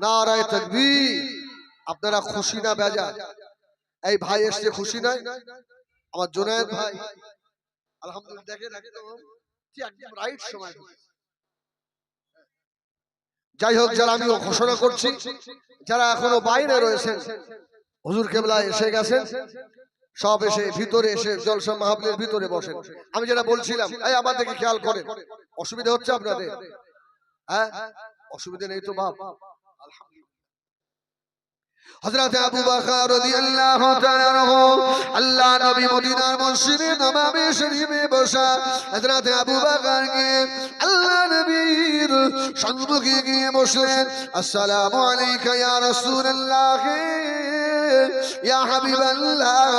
নারায়ে তাকবীর। আপনারা খুশি না বেজার? এই ভাই এসে খুশি নয়? আমার জুনায়েদ ভাই আলহামদুলিল্লাহ, দেখেন একদম রাইট সময়। যাই হোক, যারা আমি ঘোষণা করছি, যারা এখনো বাইরে রয়েছেন, হুজুর কিবলা এসে গেছেন, সব এসে ভিতরে এসে জলসা মাহফিলের ভিতরে বসেন। আমি যেটা বলছিলাম, এই আমার দিকে খেয়াল করেন। অসুবিধা হচ্ছে আপনাদের? হ্যাঁ, অসুবিধা নেই তো বাপ? আলহামদুলিল্লাহ। হযরত আবু বকর রাদিয়াল্লাহু তাআলা আনহু, আল্লাহ নবী মদিনার মসজিদে নববী শরীফে বসা হযরত আবু বকর কে আল্লাহ নবীর সম্মুখে গিয়ে বসলেন। আসসালামু আলাইকা ইয়া রাসূলুল্লাহ, ইয়া হাবিবাল্লাহ।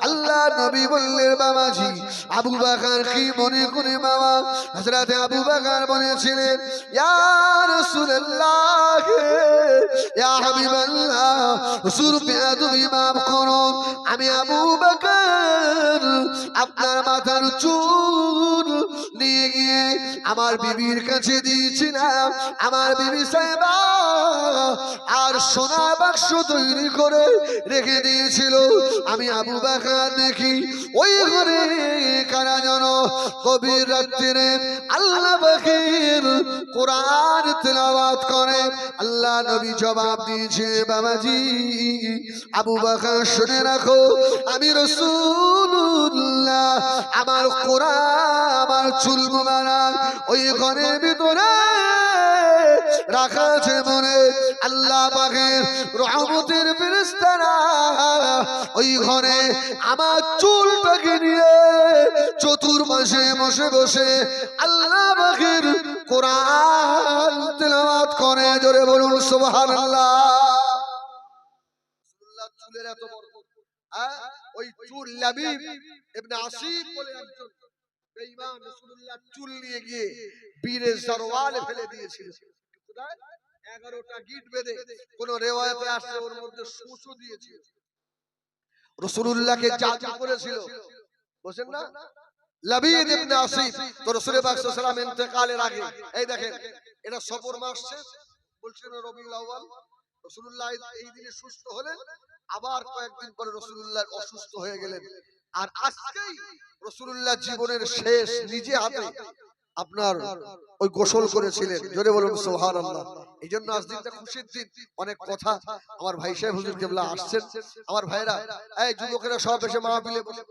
আল্লাহ নবী বললেন, বাবাজি আবু বকর কি মনে করে বাবা? হযরত আবু বকর বলেছিলেন, ইয়া রাসূলুল্লাহ, ইয়া হাবিবাল্লাহ, হুজুর বেয়াদবি মাফ করুন। আমি আবু বকর আপনার মাথার চুল নিয়ে গিয়ে আমার বিবির কাছে দিয়েছিলাম। আমার বিবি সাহেবা আর সোনা বাক্স তৈরি করে রেখে দিয়েছিল। আমি আবু বকর দেখি ওই ঘরে কারা যেন গভীর রাত্রে আল্লাহ পাকের কোরআন তেলাওয়াত করে। আল্লাহ নবী জবাব দিয়েছে, বাবাজি আবু বকর শুনে রাখো, আমি রাসূলুল্লাহ আমার কোরআন, আমার চুল মুবারক ওই ঘরের ভিতরে রাখা আছে বলে আল্লাহ পাকের রহমতের ফেরেশতারা ওই ঘরে আমার চুলটাকে নিয়ে চতুর্পাশে বসে বসে আল্লাহ পাকের কোরআন তেলাওয়াত করে। জোরে বলুন সুবহানাল্লাহ। চুলের এত বড়, ওই চুল লাবিব ইবনে আসিফ বলে একজন বেঈমান রাসূলুল্লাহ চুল নিয়ে গিয়ে বীরে জারওয়ালে ফেলে দিয়েছিল। 11টা গিট বেঁধে, কোন রিওয়ায়াতে আসছে ওর মধ্যে সুসু দিয়েছিল। রাসূলুল্লাহকে জাদু করেছিল, বুঝছেন না? লাবিদ ইবনে আসিফ তো রাসূল পাক সাল্লাল্লাহু আলাইহি ওয়াসাল্লাম ইন্তেকালের আগে, এই দেখেন এটা সফর মাস শেষ, বলছেন রবিউল আউয়াল, রাসূলুল্লাহ এই দিনে সুস্থ হলেন, আবার কয়েকদিন পরে রাসূলুল্লাহ অসুস্থ হয়ে গেলেন। আর আজকেই রাসূলুল্লাহ জীবনের শেষ নিজে হাতে আপনার ওই গোসল করেছিলেন। জোরে বলুন সুবহানাল্লাহ। এই জন্য আজ দিনটা খুশির দিন। অনেক কথা আমার ভাই সাহেব হুজুর কেবলা আসছেন। আমার ভাইরা, এই যুবকেরা সব এসে মাহফিলে বসে